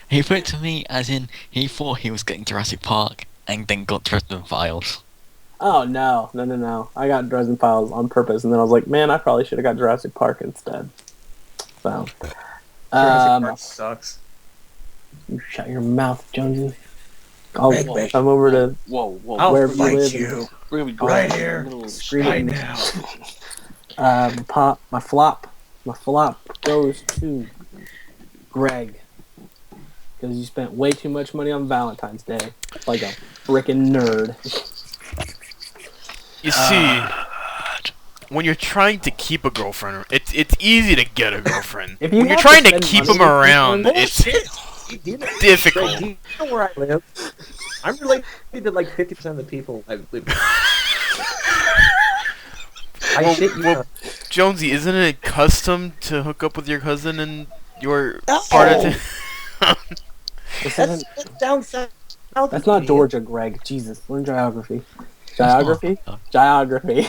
He put it to me as in, he thought he was getting Jurassic Park, and then got Resident Files. Oh, no. I got Resident Files on purpose, and then I was like, man, I probably should have got Jurassic Park instead. So, Jurassic Park sucks. you shut your mouth, Jonesy. I'll Wait. come over to Whoa. I'll wherever you fight live. you We're gonna be right going here, a little right now. My flop goes to Greg. Because you spent way too much money on Valentine's Day. Like a freaking nerd. You see, when you're trying to keep a girlfriend, it's easy to get a girlfriend. If you When you're have to trying to spend keep money them on around, people, it's difficult. Do you know where I live? I'm related to like 50% of the people I live with. I shit you not. Jonesy, isn't it custom to hook up with your cousin and your part of This isn't, That's down south. that's not Georgia, Greg. Jesus, learn geography. Geography? Geography.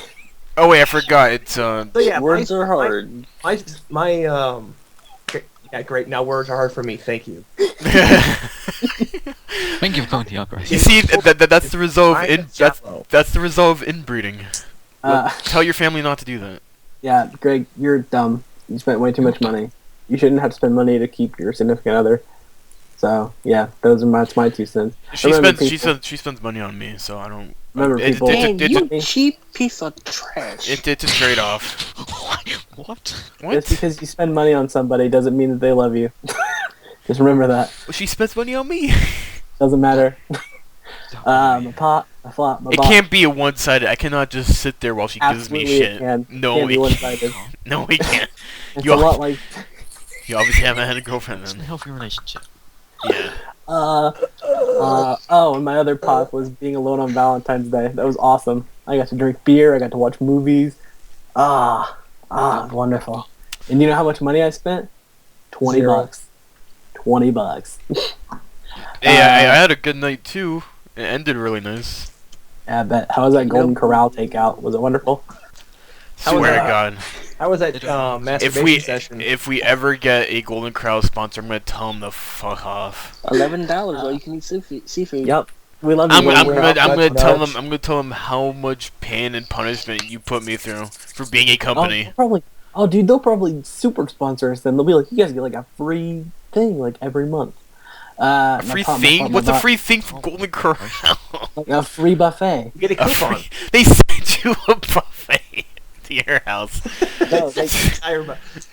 Oh wait, I forgot. It's So yeah, Words are hard. My Yeah, great. Now words are hard for me. Thank you. Thank you for coming to the Archive. You see, that's the result of I'm a that's the result of inbreeding. Uh, Tell your family not to do that. yeah, Greg, you're dumb. You spent way too much money. You shouldn't have to spend money to keep your significant other. So yeah, that's my 2 cents. She Remember, spends people- she spends money on me, so I don't. Remember, people- Man, It's you cheap piece of trash. a trade off. What? What? Just because you spend money on somebody doesn't mean that they love you. Just remember that. Well, she spends money on me. Doesn't matter. My pot, my flop, my It bot. can't be a one-sided. I cannot just sit there while she gives me Absolutely shit. it can. No, Can't be it one-sided. can't. No, it can't. It's You a lot like You obviously haven't had a girlfriend It's a then. healthy relationship. Yeah. and my other pot was being alone on Valentine's Day. That was awesome. I got to drink beer. I got to watch movies. Wonderful. And you know how much money I spent? $20. Zero. $20. Hey, I had a good night too. It ended really nice. Yeah, I bet. How was that Golden Corral takeout? Was it wonderful? How was Swear to that? God. How was that If masturbation session? If we ever get a Golden Corral sponsor, I'm gonna tell them to fuck off. $11, all you can eat seafood. Yep. We love you. I'm Golden Corral. gonna tell them how much pain and punishment you put me through for being a company. Dude, they'll probably super sponsor us. Then they'll be like, you guys get like a free thing like every month. A free thing? What's a free thing for Golden Corral? Like a free buffet. You get a A coupon. they send you a buffet to your house. No, they,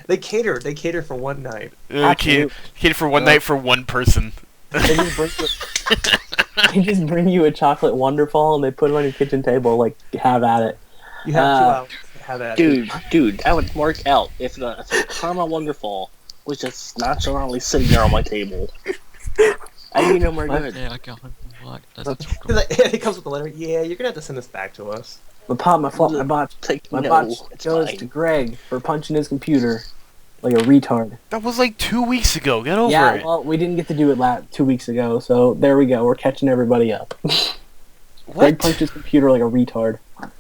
They cater. They cater for one night. Cater for one night for one person. they just bring you a chocolate Wonderfall and they put it on your kitchen table. Like, have at it. You have 2 hours to have that. Dude, that would work out if the Karma Wonderfall was just nonchalantly sitting there on my table. I didn't know we're good. Yeah, I got what? That's a He's chocolate. like, it comes with a letter. Yeah, you're gonna have to send this back to us. My pot, my flop, my botch. Like, My no, botch it's goes fine. to Greg for punching his computer like a retard. That was like 2 weeks ago. Get over Yeah, it. well, we didn't get to do it 2 weeks ago, so there we go. We're catching everybody up. Greg What? punched his computer like a retard.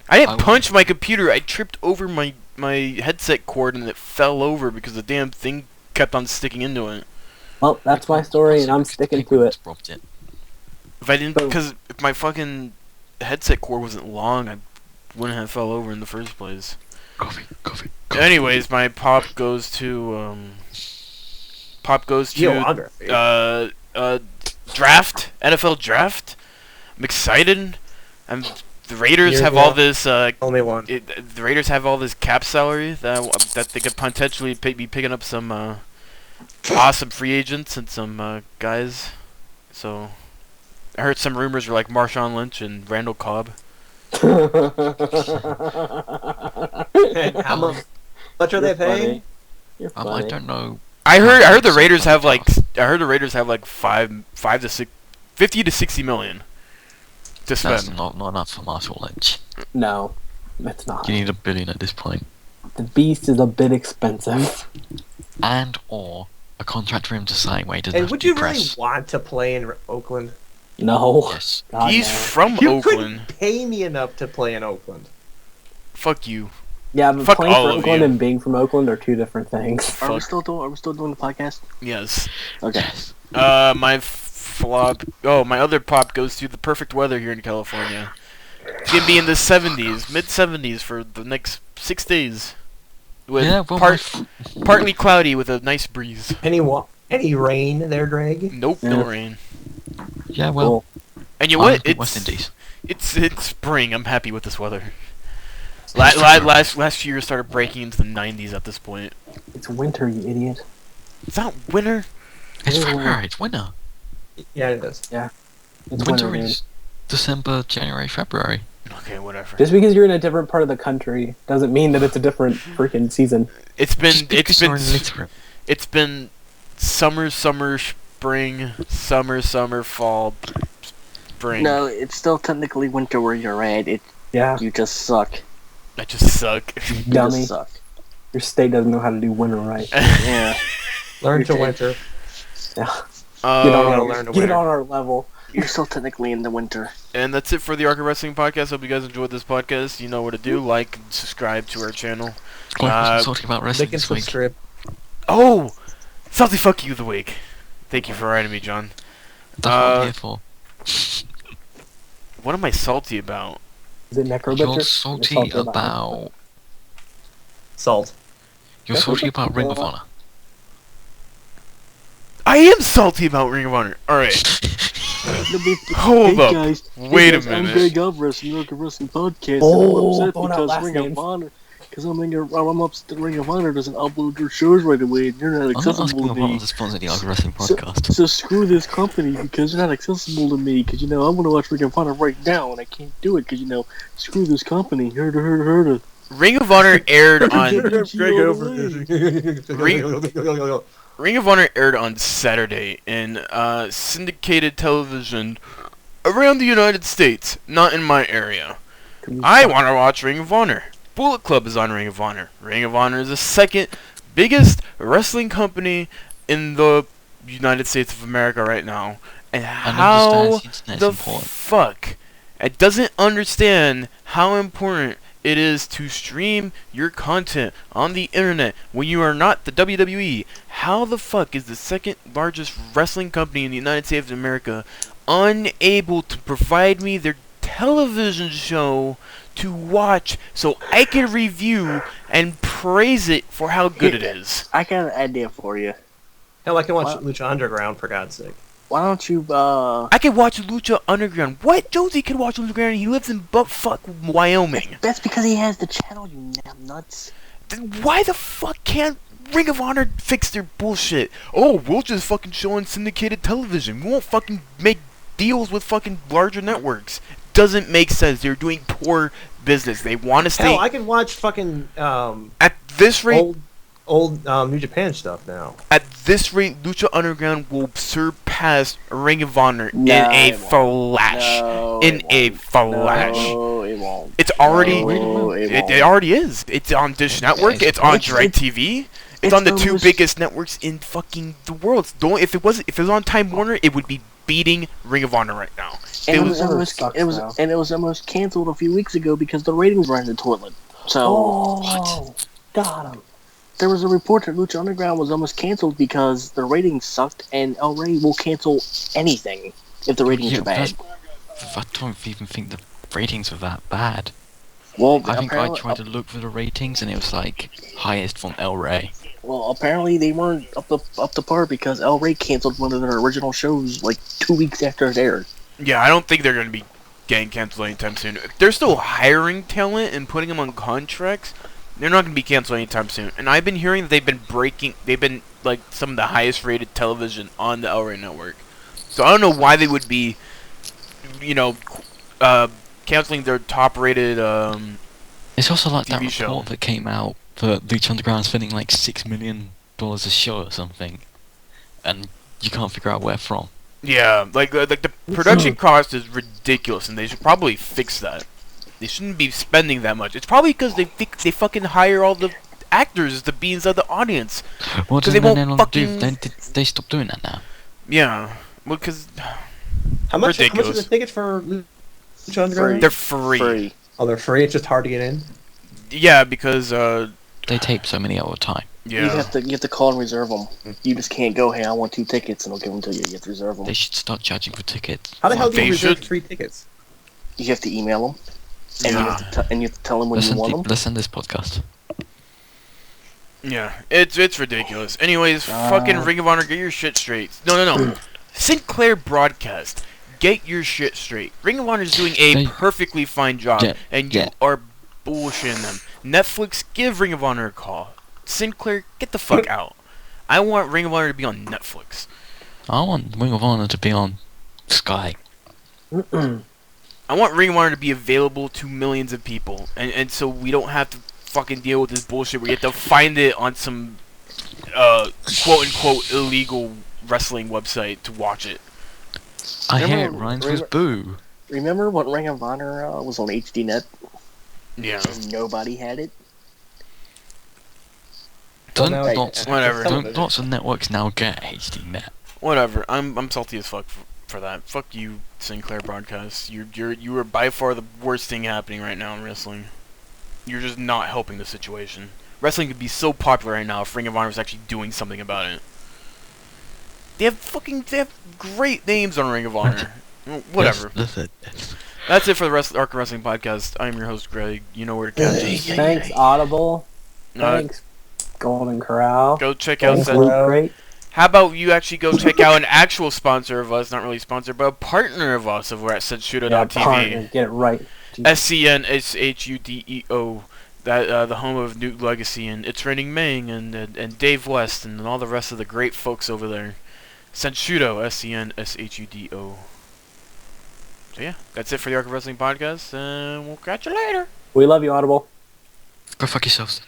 I didn't I- punch my computer. I tripped over my headset cord and it fell over because the damn thing kept on sticking into it. Well, that's my story, and I'm sticking to it. Robbed it. If I didn't, Boom. because if my fucking headset cord wasn't long, I wouldn't have fell over in the first place. Coffee. Anyways, my pop goes to Geography. draft, NFL draft. I'm excited. The Raiders Here have we all go. this. Only one. The Raiders have all this cap salary that they could potentially be picking up some awesome free agents and some guys. So I heard some rumors were like Marshawn Lynch and Randall Cobb. How much are they paying? You're I funny. don't know. I heard the Raiders have like 50 to 60 million to That's spend. not enough for Marshall Lynch. No, it's not. You need $1 billion at this point, The beast is a bit expensive. and or a contract for him to sign where he doesn't And have would to you be really pressed. want to play in Oakland? No. Yes. God, He's no. from You Oakland. couldn't pay me enough to play in Oakland. Fuck you. Yeah, but Fuck playing all for of Oakland you. and being from Oakland are two different things. Are we Fuck. still doing the podcast? Yes. Okay. My flop. Oh, my other pop goes to the perfect weather here in California. It's gonna be in the 70s, mid 70s for the next 6 days. With Yeah, well, partly cloudy with a nice breeze. Any rain there, Greg? Nope, no rain. Yeah, well, And you know I what? live in West Indies. It's spring. I'm happy with this weather. Last year started breaking into the 90s at this point. It's winter, you idiot. It's not winter. It's Yeah. February. It's winter. Yeah, it is. It's Winter winter, is December, January, February. Okay, whatever. Just because you're in a different part of the country doesn't mean that it's a different freaking season. It's Just because you're illiterate. it's been summer, spring, summer, fall, spring. No, it's still technically winter where you're at. Yeah, You just suck. I just suck. You dummy. just suck. Your state doesn't know how to do winter right. Yeah. Learn to Okay. winter. Yeah. Uh, gotta learn to Get winter. on our level. You're still technically in the winter. And that's it for the Arca Wrestling Podcast. Hope you guys enjoyed this podcast. You know what to do. Like and subscribe to our channel. Like, wasn't talking about wrestling They can this week. subscribe. Oh! Salty fuck you of the week. Thank you for writing me, John. That's what I'm here for. What am I salty about? Is it Necro You're Butcher? salty about. Salt. You're salty about Ring of Honor. I am salty about Ring of Honor. Alright. Hold Hey up. guys, Wait a I'm minute. Greg Alvarez, New York Wrestling Podcast. Oh, and I'm going out upset last because Ring names. of Honor, because I'm upset Ring of Honor doesn't upload their shows right away, and you're not I'm not accessible asking to about me. the sponsor of the Arc Wrestling So, Podcast. so screw this company because you're not accessible to me. Because I want to watch Ring of Honor right now, and I can't do it. Because screw this company. Heard. Ring of Honor aired on Greg over. Ring of Honor aired on Saturday in syndicated television around the United States, not in my area. I want to watch Ring of Honor. Bullet Club is on Ring of Honor. Ring of Honor is the second biggest wrestling company in the United States of America right now. And how understand the internet's the important. fuck it doesn't understand how important it is to stream your content on the internet when you are not the WWE. How the fuck is the second largest wrestling company in the United States of America unable to provide me their television show to watch so I can review and praise it for how good it is? I got an idea for you. Hell, I can watch What? Lucha Underground for God's sake. Why don't you I can watch Lucha Underground. What? Jonesy can watch Lucha Underground. He lives in buttfuck Wyoming. That's because he has the channel, you nuts. Then why the fuck can't Ring of Honor fix their bullshit? Oh, we'll just fucking show on syndicated television. We won't fucking make deals with fucking larger networks. Doesn't make sense. They're doing poor business. They want to stay Hell, I can watch fucking at this rate. old New Japan stuff now. At this rate, Lucha Underground will surpass Ring of Honor No, in a it won't. flash. No, In it a won't. flash. No, it won't. It's already. No, it It won't. already is. It's on Dish Network. It's on It's- DirecTV. It's it's on the two almost- biggest networks in fucking the world. If it was on Time Warner, it would be beating Ring of Honor right now. And It it was- was almost sucks it was now. and it was almost canceled a few weeks ago because the ratings were in the toilet. So Oh, got him. there was a report that Lucha Underground was almost canceled because the ratings sucked, and El Rey will cancel anything if the ratings are bad. I don't even think the ratings were that bad. Well, I think I apparently, tried to look for the ratings and it was like highest from El Rey. well, apparently they weren't up to par because El Rey canceled one of their original shows like 2 weeks after it aired. Yeah, I don't think they're going to be getting canceled anytime soon. If they're still hiring talent and putting them on contracts, they're not going to be canceled anytime soon. And I've been hearing that they've been like some of the highest rated television on the El Rey network. So I don't know why they would be, canceling their top rated, It's also like that TV show. report that came out that Lucha Underground spending like $6 million a show or something, and you can't figure out where from. yeah, like the production cost is ridiculous, and they should probably fix that. They shouldn't be spending that much. It's probably because they fucking hire all the actors to be inside the audience. Well, 'Cause they doesn't won't no longer do? They stopped doing that now. Yeah, well, because How much are Ridiculous. the tickets for Lucha Underground? they're free. Oh, they're free. It's just hard to get in. Yeah, because They tape so many all the time. yeah. You have to call and reserve them. You just can't go, hey, I want 2 tickets, and they'll give them to you. You have to reserve them. They should start charging for tickets. How the hell do They you reserve should. free tickets? You have to email them, and Yeah. you have to tell them when you want them. Listen to this podcast. Yeah, it's ridiculous. Anyways, fucking Ring of Honor, get your shit straight. No. Sinclair Broadcast, get your shit straight. Ring of Honor is doing a They- perfectly fine job, Yeah, and you yeah. are bullshitting them. Netflix, give Ring of Honor a call. Sinclair, get the fuck out. I want Ring of Honor to be on Netflix. I want Ring of Honor to be on Sky. I want Ring of Honor to be available to millions of people, and so we don't have to fucking deal with this bullshit where you have to find it on some quote unquote illegal wrestling website to watch it. I hear it Remember- rhymes with boo. Remember when Ring of Honor was on HDNet Yeah. and nobody had it? Well, Don't now it- lots, Whatever. don't lots of networks now get HDNet? Whatever. I'm salty as fuck for that. Fuck you, Sinclair Broadcast. You are by far the worst thing happening right now in wrestling. You're just not helping the situation. Wrestling could be so popular right now if Ring of Honor was actually doing something about it. They have great names on Ring of Honor. Whatever. That's it. That's it for the Arc Wrestling Podcast. I'm your host, Greg. You know where to catch us. Thanks, Audible. Thanks, Golden Corral. Go check out Thanks, that. Loot Crate. How about you actually go check out an actual sponsor of us, not really sponsor, but a partner of us over at Yeah, partner. Senshudo.tv. Get it right. SCNSHUDEO. That the home of Newt Legacy and It's Raining Mang and Dave West and all the rest of the great folks over there. Senshudo, SCNSHUDO. So yeah, that's it for the Arc of Wrestling Podcast, and we'll catch you later. We love you, Audible. Go fuck yourselves.